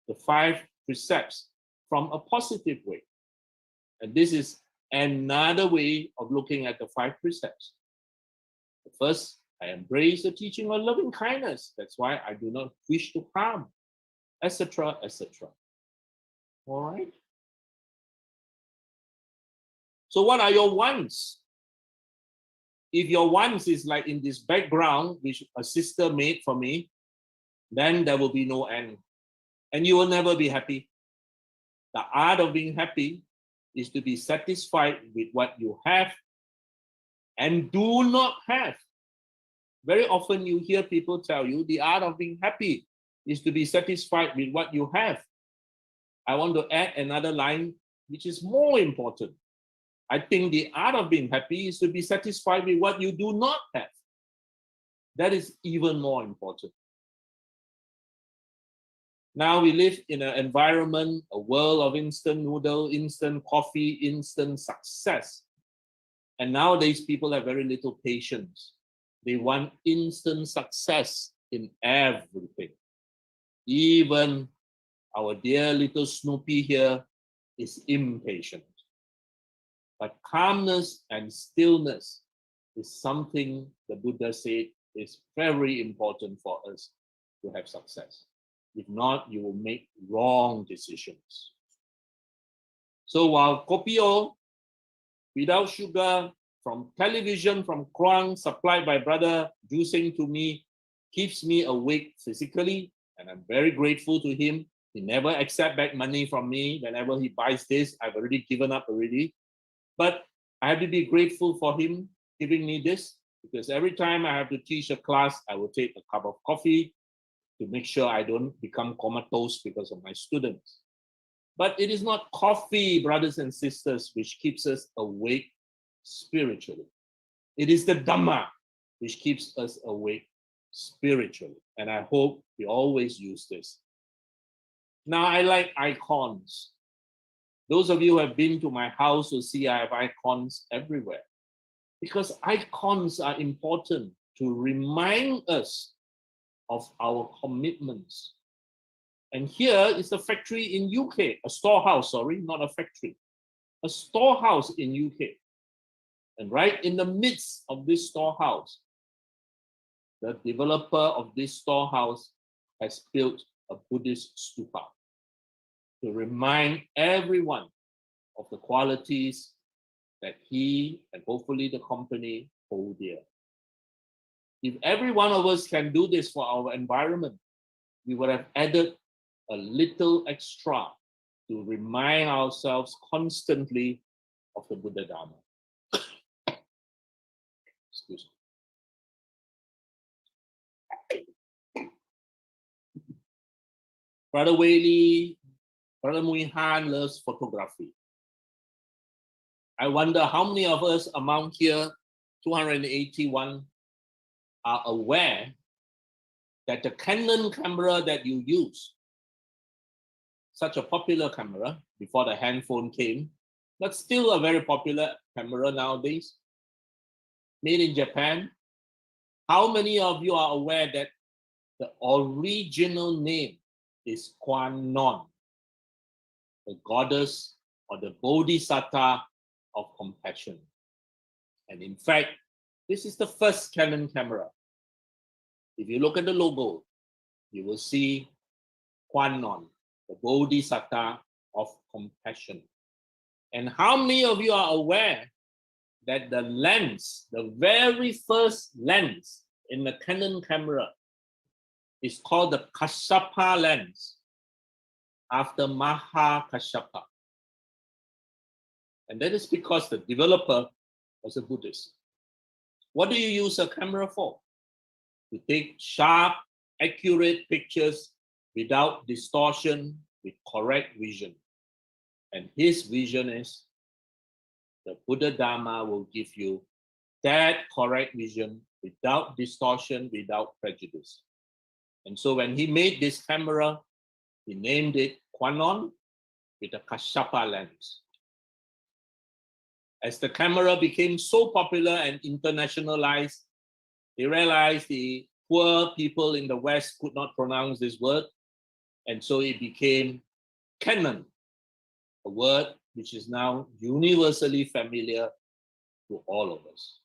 the 5 precepts from a positive way. And this is another way of looking at the 5 precepts. First, I embrace the teaching of loving kindness. That's why I do not wish to harm, etc., etc. All right? So what are your wants? If your wants is like in this background, which a sister made for me, then there will be no end. And you will never be happy. The art of being happy is to be satisfied with what you have and do not have. Very often you hear people tell you the art of being happy is to be satisfied with what you have. I want to add another line, which is more important. I think the art of being happy is to be satisfied with what you do not have. That is even more important. Now we live in an environment, a world of instant noodle, instant coffee, instant success. And nowadays people have very little patience. They want instant success in everything. Even our dear little Snoopy here is impatient. But calmness and stillness is something the Buddha said is very important for us to have success. If not, you will make wrong decisions. So while Kopio, without sugar, from television, from Kruang, supplied by Brother Jusing to me, keeps me awake physically, and I'm very grateful to him. He never accepts back money from me. Whenever he buys this, I've already given up already. But I have to be grateful for him giving me this, because every time I have to teach a class, I will take a cup of coffee to make sure I don't become comatose because of my students. But it is not coffee, brothers and sisters, which keeps us awake spiritually. It is the Dhamma which keeps us awake spiritually. And I hope we always use this. Now, I like icons. Those of you who have been to my house will see I have icons everywhere, because icons are important to remind us of our commitments. And here is a factory in UK, a storehouse, sorry, not a factory, a storehouse in UK. And right in the midst of this storehouse, the developer of this storehouse has built a Buddhist stupa to remind everyone of the qualities that he and hopefully the company hold dear. If every one of us can do this for our environment, we would have added a little extra to remind ourselves constantly of the Buddha Dharma. Excuse me. Brother Whaley, Brother Muihan loves photography. I wonder how many of us among here, 281, are aware that the Canon camera that you use, such a popular camera before the handphone came, but still a very popular camera nowadays, made in Japan. How many of you are aware that the original name is Kuan Non, the goddess or the Bodhisattva of compassion? And in fact, this is the first Canon camera. If you look at the logo, you will see Kuan Non, the Bodhisattva of compassion. And how many of you are aware that the lens, the very first lens in the Canon camera, is called the Kassapa lens, after Maha Kassapa? And that is because the developer was a Buddhist. What do you use a camera for? To take sharp, accurate pictures without distortion, with correct vision. And his vision is the Buddha Dharma will give you that correct vision without distortion, without prejudice. And so when he made this camera, he named it Kuan Non with a Kassapa lens. As the camera became so popular and internationalized, they realized the poor people in the West could not pronounce this word. And so it became Canon, a word which is now universally familiar to all of us.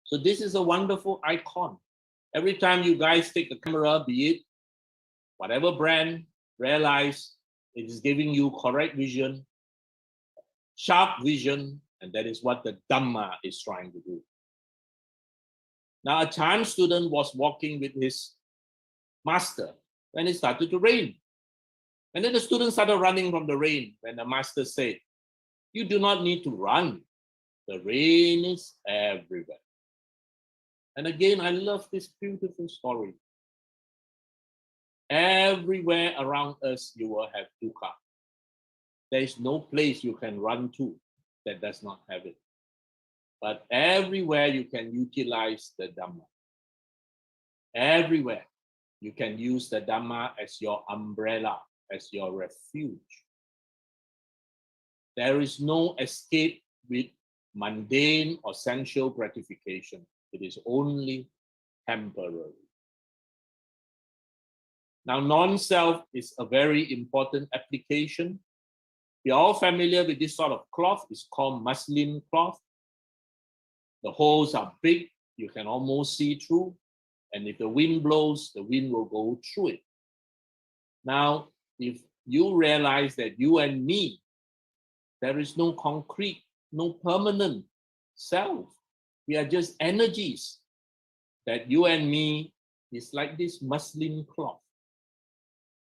So this is a wonderful icon. Every time you guys take a camera, be it whatever brand, realize it is giving you correct vision, sharp vision, and that is what the Dhamma is trying to do. Now, a Chan student was walking with his master when it started to rain. And then the student started running from the rain when the master said, "You do not need to run. The rain is everywhere." And again, I love this beautiful story. Everywhere around us, you will have dukkha. There is no place you can run to that does not have it. But everywhere you can utilize the Dhamma. Everywhere you can use the Dhamma as your umbrella, as your refuge. There is no escape with mundane or sensual gratification. It is only temporary. Now, non-self is a very important application. We are all familiar with this sort of cloth. It's called muslin cloth. The holes are big. You can almost see through. And if the wind blows, the wind will go through it. Now, if you realize that you and me, there is no concrete, no permanent self. We are just energies. That you and me is like this muslin cloth.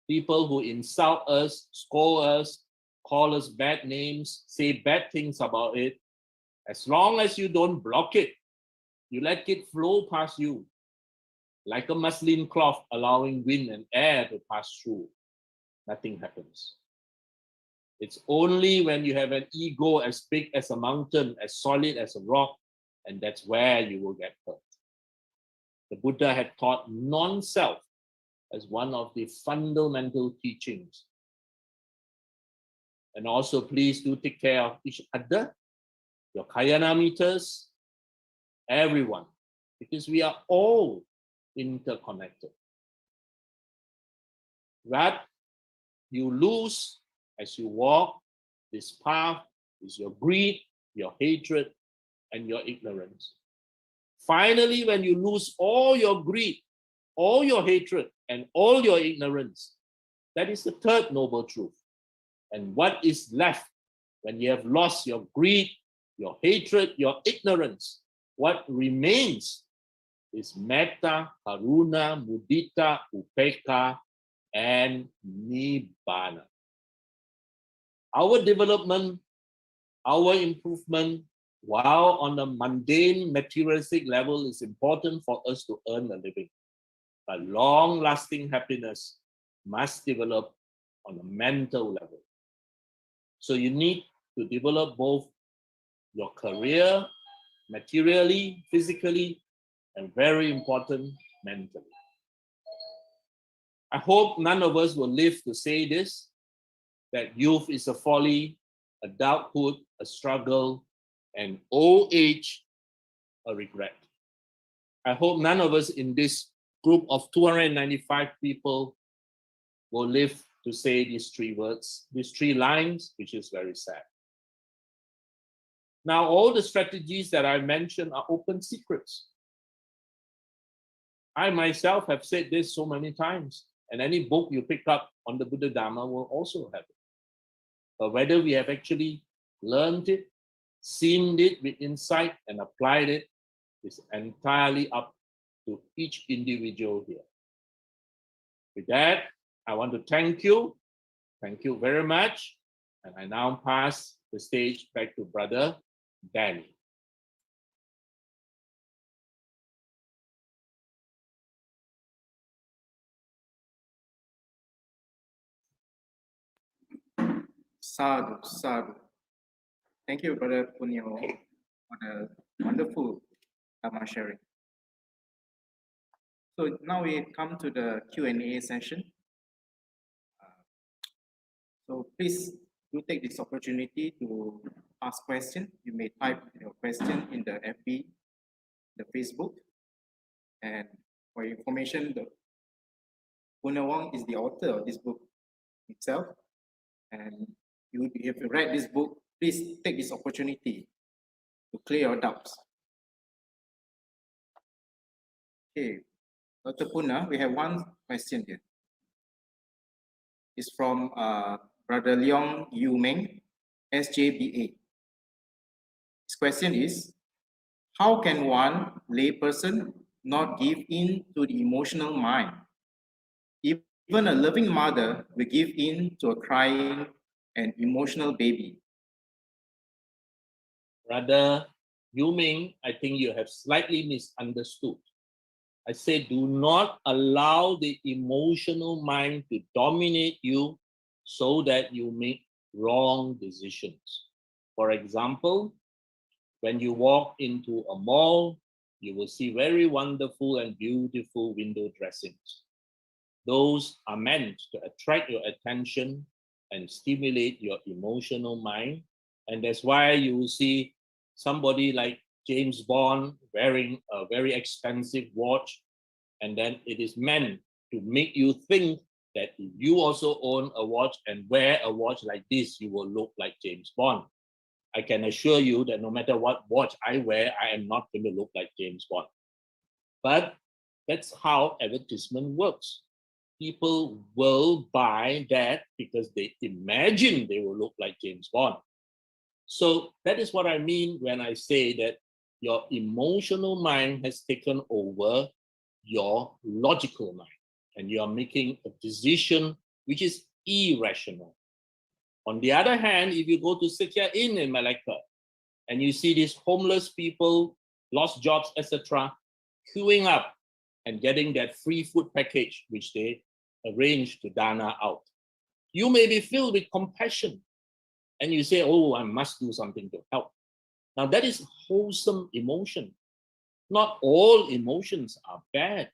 People who insult us, scold us, call us bad names, say bad things about it. As long as you don't block it, you let it flow past you, like a muslin cloth allowing wind and air to pass through, nothing happens. It's only when you have an ego as big as a mountain, as solid as a rock, and that's where you will get hurt. The Buddha had taught non-self as one of the fundamental teachings. And also, please do take care of each other, your Kayana meters, everyone, because we are all interconnected. What you lose as you walk this path is your greed, your hatred, and your ignorance. Finally, when you lose all your greed, all your hatred, and all your ignorance, that is the third noble truth. And what is left when you have lost your greed, your hatred, your ignorance? What remains is metta, karuna, mudita, upekkha, and nibbana. Our development, our improvement, while on a mundane materialistic level, is important for us to earn a living. But long-lasting happiness must develop on a mental level. So you need to develop both your career, materially, physically, and very important, mentally. I hope none of us will live to say this, that youth is a folly, adulthood a struggle, and old age a regret. I hope none of us in this group of 295 people will live to say these three words, these three lines, which is very sad. Now, all the strategies that I mentioned are open secrets. I myself have said this so many times, and any book you pick up on the Buddha Dharma will also have it. But whether we have actually learned it, seen it with insight, and applied it is entirely up to each individual here. With that, I want to thank you. Thank you very much. And I now pass the stage back to Brother Danny. Sadhu, sadhu. Thank you, Brother Punyo, for the wonderful Dharma sharing. So now we come to the Q&A session. So please do take this opportunity to ask questions. You may type your question in the FB, the Facebook. And for your information, the Punyo Wong is the author of this book itself. And if you read this book, please take this opportunity to clear your doubts. Okay, Dr. Puna, we have one question here. It's from Brother Leong Yu Meng, SJBA. His question is, how can one layperson not give in to the emotional mind? Even a loving mother will give in to a crying and emotional baby. Brother Yu Ming, I think you have slightly misunderstood. I said, do not allow the emotional mind to dominate you so that you make wrong decisions. For example, when you walk into a mall, you will see very wonderful and beautiful window dressings. Those are meant to attract your attention and stimulate your emotional mind. And that's why you will see somebody like James Bond wearing a very expensive watch. And then it is meant to make you think that if you also own a watch and wear a watch like this, you will look like James Bond. I can assure you that no matter what watch I wear, I am not going to look like James Bond. But that's how advertisement works. People will buy that because they imagine they will look like James Bond. So that is what I mean when I say that your emotional mind has taken over your logical mind, and you are making a decision which is irrational. On the other hand, if you go to Sikya Inn in Malacca and you see these homeless people, lost jobs, etc., queuing up and getting that free food package, which they arranged to dana out, you may be filled with compassion and you say, oh, I must do something to help. Now, that is wholesome emotion. Not all emotions are bad.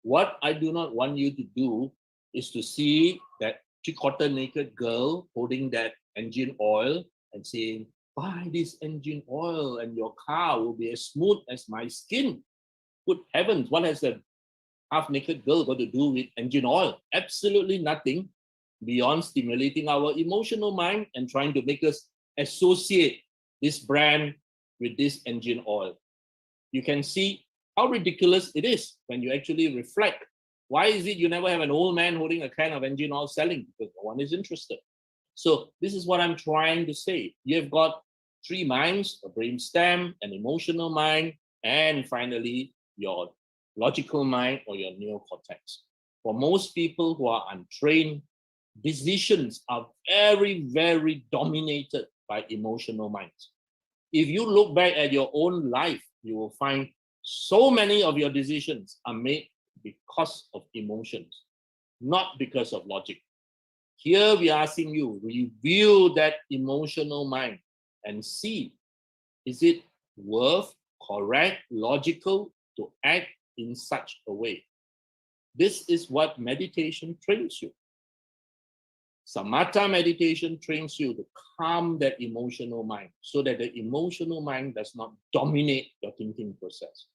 What I do not want you to do is to see that three-quarter naked girl holding that engine oil and saying, buy this engine oil and your car will be as smooth as my skin. Good heavens, what has a half-naked girl got to do with engine oil? Absolutely nothing beyond stimulating our emotional mind and trying to make us associate this brand with this engine oil. You can see how ridiculous it is when you actually reflect. Why is it you never have an old man holding a can of engine oil selling? Because no one is interested. So this is what I'm trying to say. You've got three minds, a brainstem, an emotional mind, and finally your logical mind or your neocortex. For most people who are untrained, decisions are very, very dominated by emotional minds. If you look back at your own life, you will find so many of your decisions are made because of emotions, not because of logic. Here we are asking you, review that emotional mind and see, is it worth, correct, logical to act in such a way? This is what meditation trains you. Samatha meditation trains you to calm that emotional mind so that the emotional mind does not dominate your thinking process.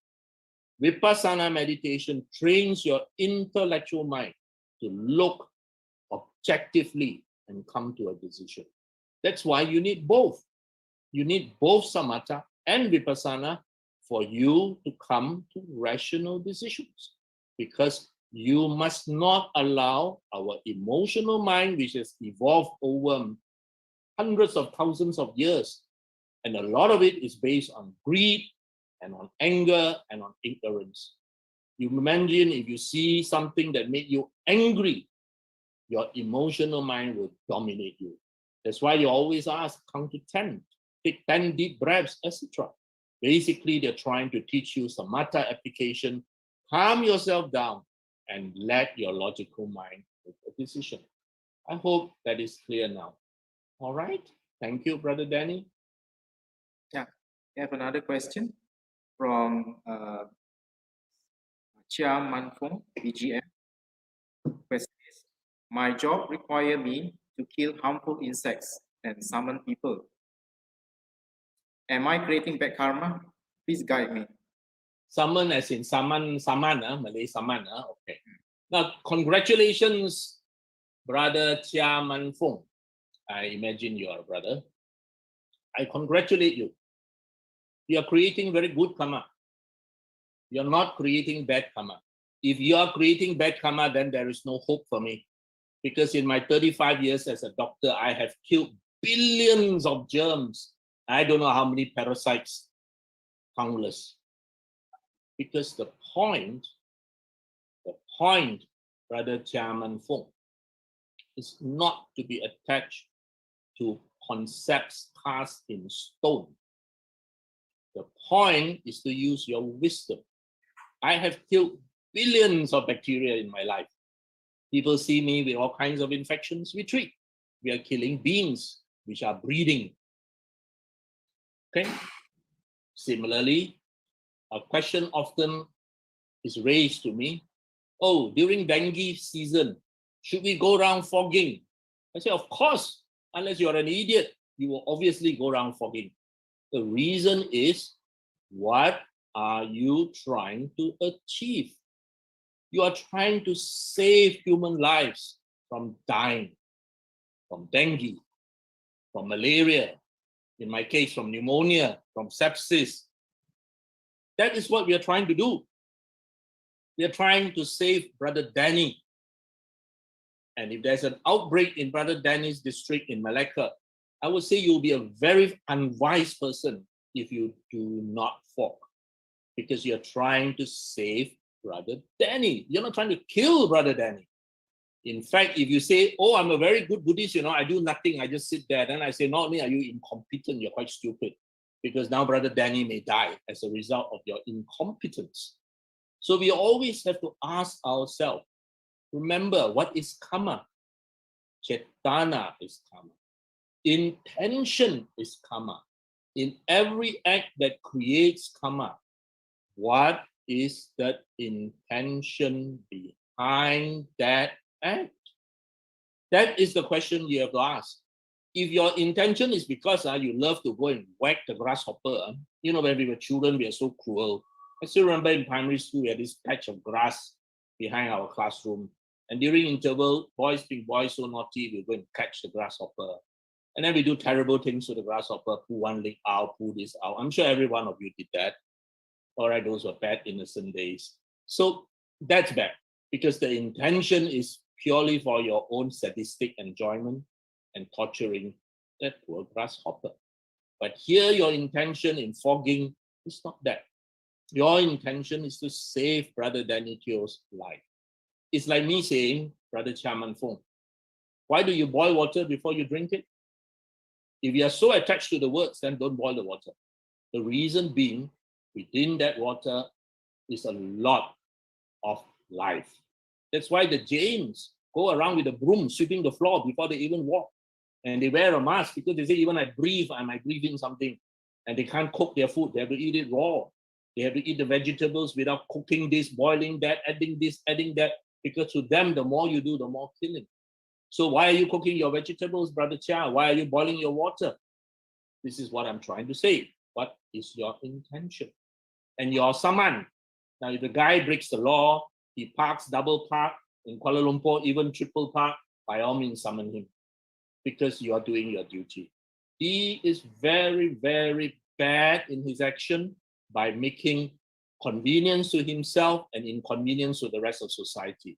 Vipassana meditation trains your intellectual mind to look objectively and come to a decision. That's why you need both. You need both samatha and vipassana for you to come to rational decisions, because you must not allow our emotional mind, which has evolved over hundreds of thousands of years, and a lot of it is based on greed and on anger and on ignorance. You imagine if you see something that made you angry, your emotional mind will dominate you. That's why you always ask, count to 10, take 10 deep breaths, etc. Basically, they're trying to teach you samatha application, calm yourself down, and let your logical mind make a decision. I hope that is clear now. All right. Thank you, Brother Danny. Yeah, we have another question from Chia Manfong, BGM. Question is, my job requires me to kill harmful insects and summon people. Am I creating bad karma? Please guide me. Summon as in saman, Malay saman. Okay. Now, congratulations, Brother Chia Manfong. I imagine you are a brother. I congratulate you. You are creating very good karma. You're not creating bad karma. If you are creating bad karma, then there is no hope for me. Because in my 35 years as a doctor, I have killed billions of germs. I don't know how many parasites, countless. Because the point, Brother Chia Manfong, is not to be attached to concepts cast in stone. The point is to use your wisdom. I have killed billions of bacteria in my life. People see me with all kinds of infections, we treat. We are killing beings which are breeding. Okay? Similarly, a question often is raised to me, oh, during dengue season, should we go around fogging? I say, of course, unless you're an idiot, you will obviously go around fogging. The reason is, what are you trying to achieve? You are trying to save human lives from dying, from dengue, from malaria, in my case, from pneumonia, from sepsis. That is what we are trying to do. We are trying to save Brother Danny. And if there's an outbreak in Brother Danny's district in Malacca, I would say you'll be a very unwise person if you do not fog, because you're trying to save Brother Danny. You're not trying to kill Brother Danny. In fact, if you say, oh, I'm a very good Buddhist, I do nothing, I just sit there, then I say, not only are you incompetent, you're quite stupid, because now Brother Danny may die as a result of your incompetence. So we always have to ask ourselves, remember, what is karma? Cetana is karma. Intention is karma. In every act that creates karma, what is the intention behind that act? That is the question you have to ask. If your intention is because you love to go and whack the grasshopper, when we were children, we are so cruel. I still remember in primary school, we had this patch of grass behind our classroom. And during interval, boys being boys so naughty, we go and catch the grasshopper. And then we do terrible things to the grasshopper, pull one leg out, pull this out. I'm sure every one of you did that. All right, those were bad, innocent days. So that's bad, because the intention is purely for your own sadistic enjoyment and torturing that poor grasshopper. But here, your intention in fogging is not that. Your intention is to save Brother Danny Teo's life. It's like me saying, Brother Chia Man Fong, why do you boil water before you drink it? If you are so attached to the words, then don't boil the water. The reason being, within that water is a lot of life. That's why the Jains go around with a broom sweeping the floor before they even walk. And they wear a mask because they say, even I breathe, I might breathe in something. And they can't cook their food. They have to eat it raw. They have to eat the vegetables without cooking this, boiling that, adding this, adding that. Because to them, the more you do, the more killing. So why are you cooking your vegetables, Brother Chia? Why are you boiling your water? This is what I'm trying to say. What is your intention? And your saman. Now, if the guy breaks the law, he parks double park in Kuala Lumpur, even triple park, by all means summon him, because you are doing your duty. He is very, very bad in his action by making convenience to himself and inconvenience to the rest of society.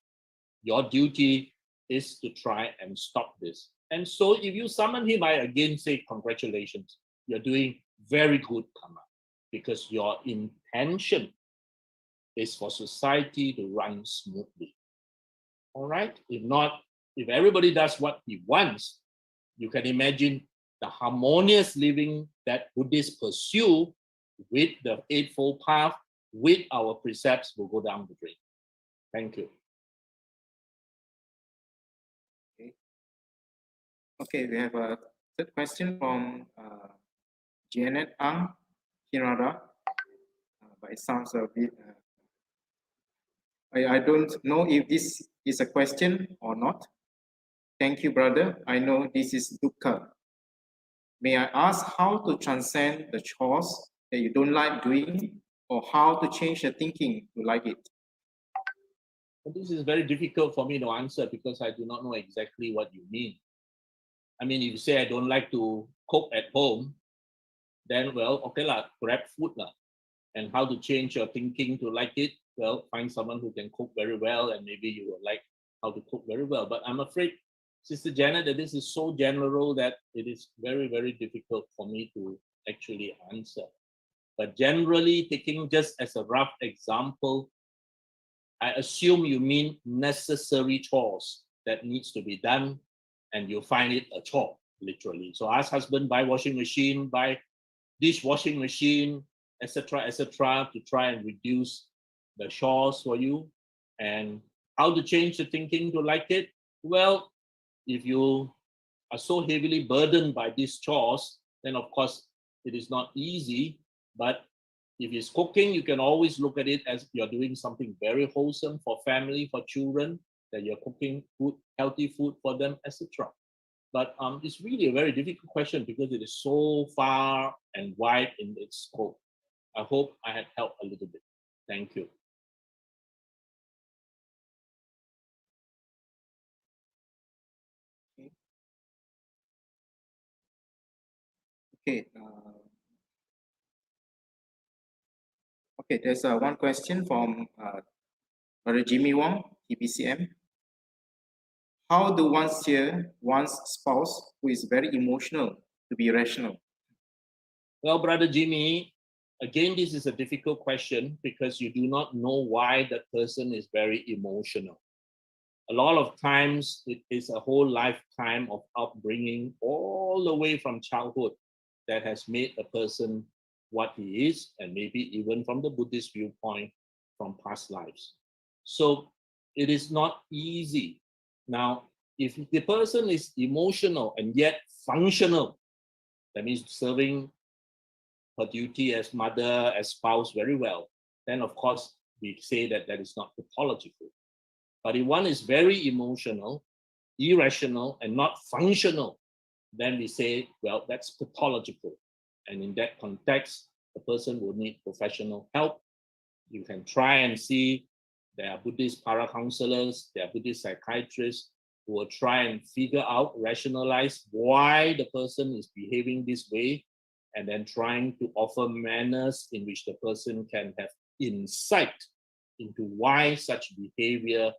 Your duty is to try and stop this. And so if you summon him, I again say congratulations. You're doing very good karma, because your intention is for society to run smoothly. All right? If not, if everybody does what he wants, you can imagine the harmonious living that Buddhists pursue with the Eightfold Path, with our precepts, will go down the drain. Thank you. Okay, we have a third question from Janet Ang Kirara, but it sounds a bit. I don't know if this is a question or not. Thank you, brother. I know this is dukkha. May I ask how to transcend the chores that you don't like doing, or how to change your thinking to like it? Well, this is very difficult for me to answer, because I do not know exactly what you mean. I mean, if you say I don't like to cook at home, then, well, okay lah, grab food lah. And how to change your thinking to like it? Well, find someone who can cook very well, and maybe you will like how to cook very well. But I'm afraid, Sister Janet, that this is so general that it is very, very difficult for me to actually answer. But generally, taking just as a rough example, I assume you mean necessary chores that needs to be done, and you find it a chore, literally. So ask husband, buy washing machine, buy dishwashing machine, etc., to try and reduce the chores for you. And how to change the thinking to like it? Well, if you are so heavily burdened by these chores, then of course it is not easy. But if it's cooking, you can always look at it as you're doing something very wholesome for family, for children, that you're cooking food, healthy food for them, etc. But it's really a very difficult question, because it is so far and wide in its scope. I hope I have helped a little bit. Thank you. Okay. Okay, there's one question from Brother Jimmy Wong, TBCM. How do one steer one's spouse who is very emotional to be rational? Well, Brother Jimmy, again, this is a difficult question, because you do not know why that person is very emotional. A lot of times it is a whole lifetime of upbringing all the way from childhood that has made a person what he is, and maybe even from the Buddhist viewpoint from past lives. So it is not easy. Now, if the person is emotional and yet functional, that means serving her duty as mother, as spouse very well, then of course we say that that is not pathological. But if one is very emotional, irrational, and not functional, then we say, well, that's pathological. And in that context, the person will need professional help. You can try and see there are Buddhist para-counselors, there are Buddhist psychiatrists who will try and figure out, rationalize why the person is behaving this way, and then trying to offer manners in which the person can have insight into why such behavior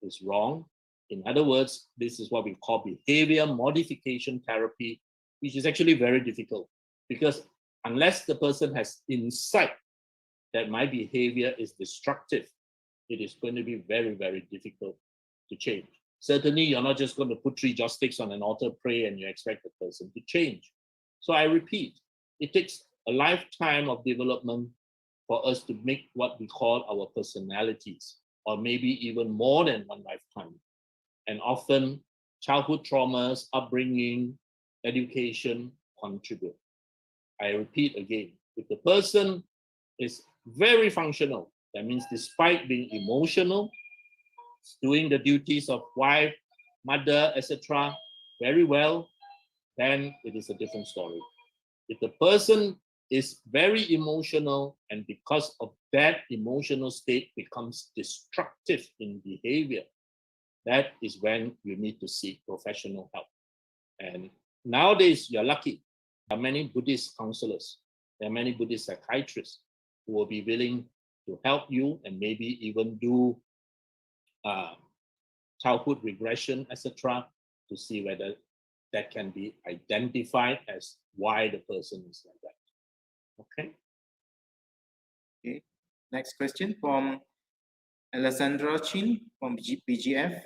is wrong. In other words, this is what we call behavior modification therapy, which is actually very difficult because unless the person has insight that my behavior is destructive, it is going to be very, very difficult to change. Certainly, you're not just going to put 3 joss sticks on an altar, pray, and you expect the person to change. So I repeat, it takes a lifetime of development for us to make what we call our personalities, or maybe even more than one lifetime. And often, childhood traumas, upbringing, education contribute. I repeat again, if the person is very functional, that means despite being emotional, doing the duties of wife, mother, etc., very well, then it is a different story. If the person is very emotional and because of that emotional state becomes destructive in behavior, that is when you need to seek professional help. And nowadays, you're lucky. There are many Buddhist counselors, there are many Buddhist psychiatrists who will be willing to help you and maybe even do childhood regression, etc., to see whether that can be identified as why the person is like that. Okay. Okay. Next question from Alessandra Chin from PGF.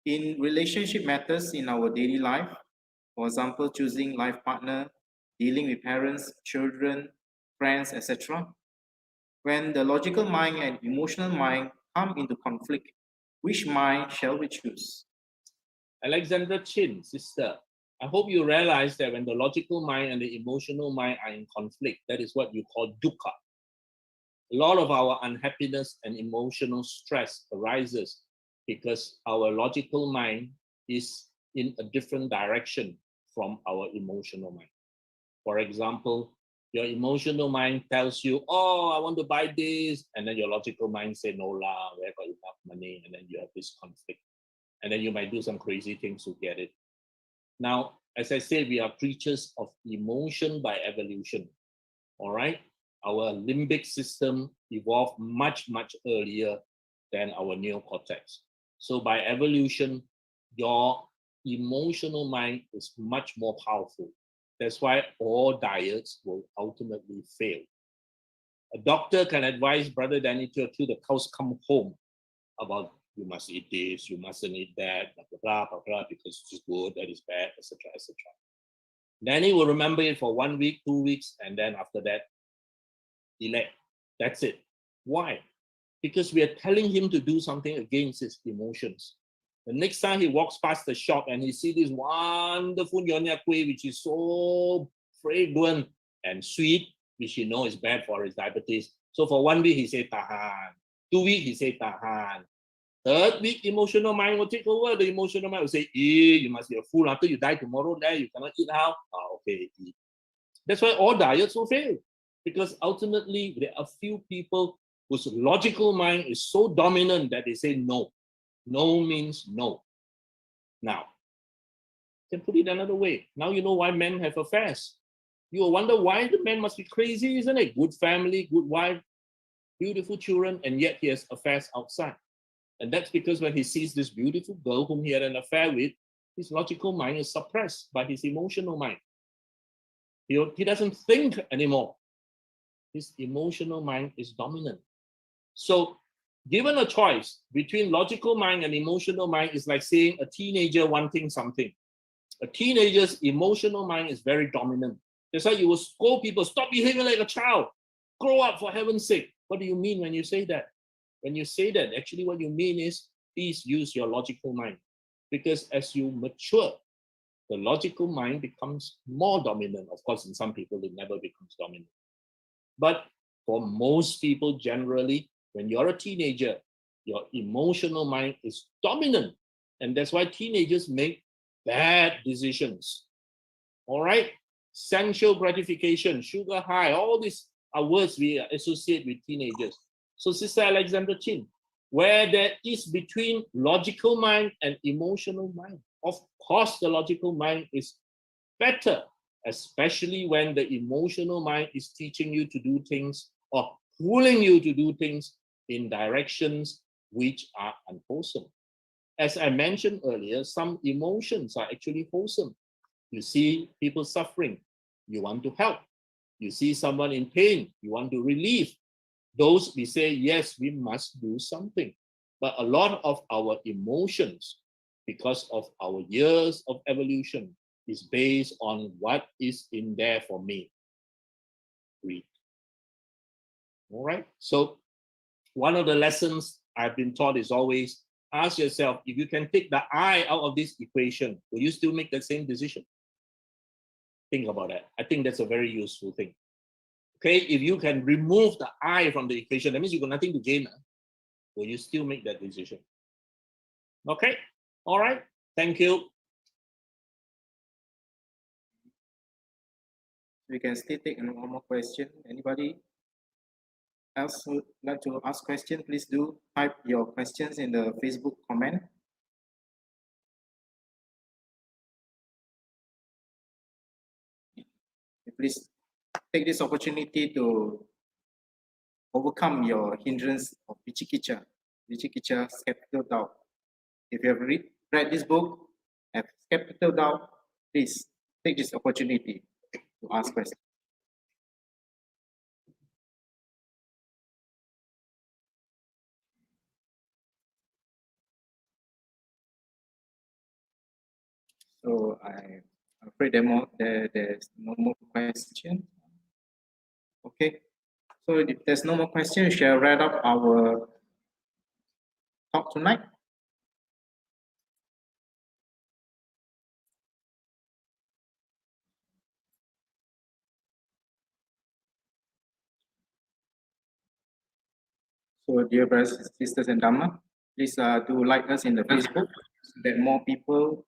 In relationship matters in our daily life, for example, choosing life partner, dealing with parents, children, friends, etc., when the logical mind and emotional mind come into conflict, which mind shall we choose? Alexandra Chin, sister, I hope you realize that when the logical mind and the emotional mind are in conflict, that is what you call dukkha. A lot of our unhappiness and emotional stress arises because our logical mind is in a different direction from our emotional mind. For example, your emotional mind tells you, oh, I want to buy this. And then your logical mind say, no lah, we have got enough money. And then you have this conflict. And then you might do some crazy things to get it. Now, as I said, we are creatures of emotion by evolution. All right? Our limbic system evolved much, much earlier than our neocortex. So by evolution, your emotional mind is much more powerful. That's why all diets will ultimately fail. A doctor can advise Brother Danny till the cows come home about you must eat this, you mustn't eat that, blah, blah, blah, blah, blah, because it's good, that is bad, etc., etc. Danny will remember it for 1 week, 2 weeks, and then after that, elect. That's it. Why? Because we are telling him to do something against his emotions. The next time he walks past the shop and he sees this wonderful Nyonya Kueh, which is so fragrant and sweet, which he knows is bad for his diabetes. So for 1 week, he say tahan. 2 weeks, he say tahan. 3rd week, emotional mind will take over. The emotional mind will say, you must be a fool. After you die tomorrow, there you cannot eat how? Okay, eat. That's why all diets will fail. Because ultimately, there are few people whose logical mind is so dominant that they say no. No means no. Now, you can put it another way. Now you know why men have affairs. You will wonder why the man must be crazy, isn't it? Good family, good wife, beautiful children, and yet he has affairs outside. And that's because when he sees this beautiful girl whom he had an affair with, his logical mind is suppressed by his emotional mind. He doesn't think anymore. His emotional mind is dominant. So given a choice between logical mind and emotional mind, is like saying a teenager wanting something. A teenager's emotional mind is very dominant. That's why you will scold people, stop behaving like a child, grow up for heaven's sake. What do you mean when you say that? When you say that, actually what you mean is, please use your logical mind. Because as you mature, the logical mind becomes more dominant. Of course, in some people, it never becomes dominant. But for most people, generally, when you're a teenager, your emotional mind is dominant. And that's why teenagers make bad decisions. All right? Sensual gratification, sugar high, all these are words we associate with teenagers. So Sister Alexandra Chin, where there is between logical mind and emotional mind, of course the logical mind is better, especially when the emotional mind is teaching you to do things or pulling you to do things in directions which are unwholesome. As I mentioned earlier, some emotions are actually wholesome. You see people suffering, you want to help. You see someone in pain, you want to relieve. Those we say, yes, we must do something. But a lot of our emotions, because of our years of evolution, is based on what is in there for me. Greed. All right. So one of the lessons I've been taught is always ask yourself, if you can take the I out of this equation, will you still make the same decision? Think about that. I think that's a very useful thing. Okay, if you can remove the I from the equation, that means you've got nothing to gain. Will you still make that decision? Okay, all right, thank you. We can still take one more question. Anybody else would like to ask question? Please do type your questions in the Facebook comment. Please take this opportunity to overcome your hindrance of Vichikicha, skeptical doubt. If you have read this book, have skeptical doubt, please take this opportunity to ask questions. So I'm afraid there's no more question. Okay. So if there's no more question, we shall wrap up our talk tonight. So dear brothers, sisters and Dhamma, please do like us in the Facebook so that more people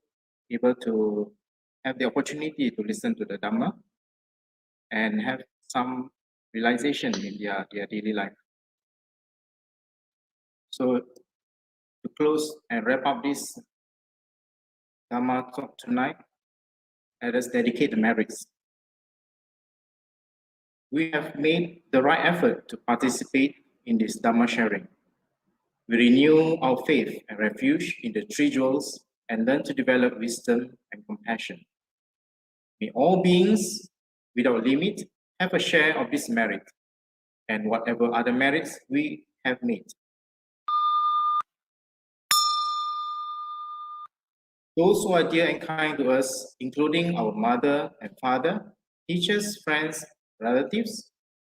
able to have the opportunity to listen to the Dhamma and have some realization in their daily life. So to close and wrap up this Dhamma talk tonight, let us dedicate the merits. We have made the right effort to participate in this Dhamma sharing. We renew our faith and refuge in the three jewels and learn to develop wisdom and compassion. May all beings, without limit, have a share of this merit and whatever other merits we have made. Those who are dear and kind to us, including our mother and father, teachers, friends, relatives,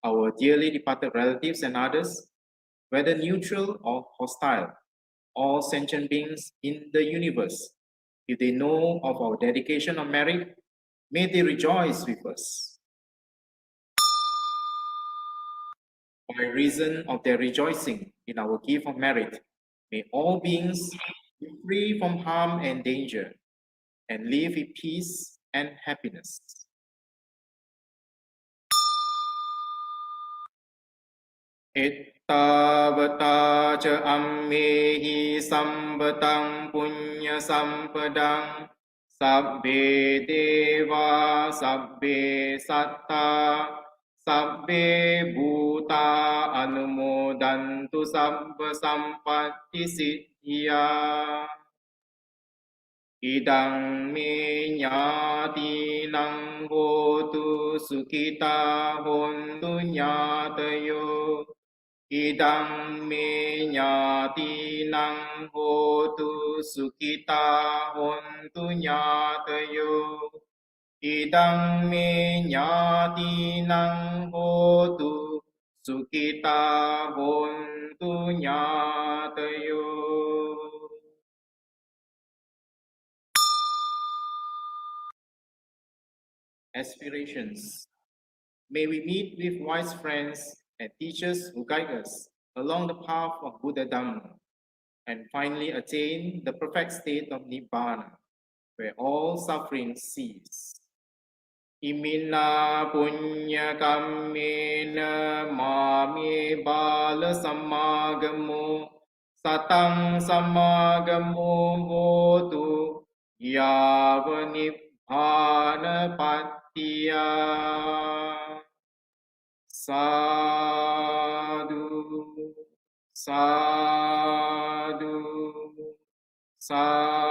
our dearly departed relatives and others, whether neutral or hostile, all sentient beings in the universe, if they know of our dedication or merit, may they rejoice with us. By reason of their rejoicing in our gift of merit, may all beings be free from harm and danger and live in peace and happiness. Ittavata ca ammehi sambatang punya sampadang sabbe deva sabbe satta sabbe bhuta anumodantu sabba sampatti siddhya idang me nyatinang hotu sukita hontu nyatayo Idang me nyatinang hotu sukita hontu nyatayo. Idang me nyatinang hotu sukita hontu nyatayo. Aspirations. May we meet with wise friends and teachers who guide us along the path of Buddha Dhamma, and finally attain the perfect state of Nibbana, where all suffering cease. Imina punya kammena mame bala samagamo satang samagamo hotu yava nibbana pattiya. Sadhu, sadhu, sadhu.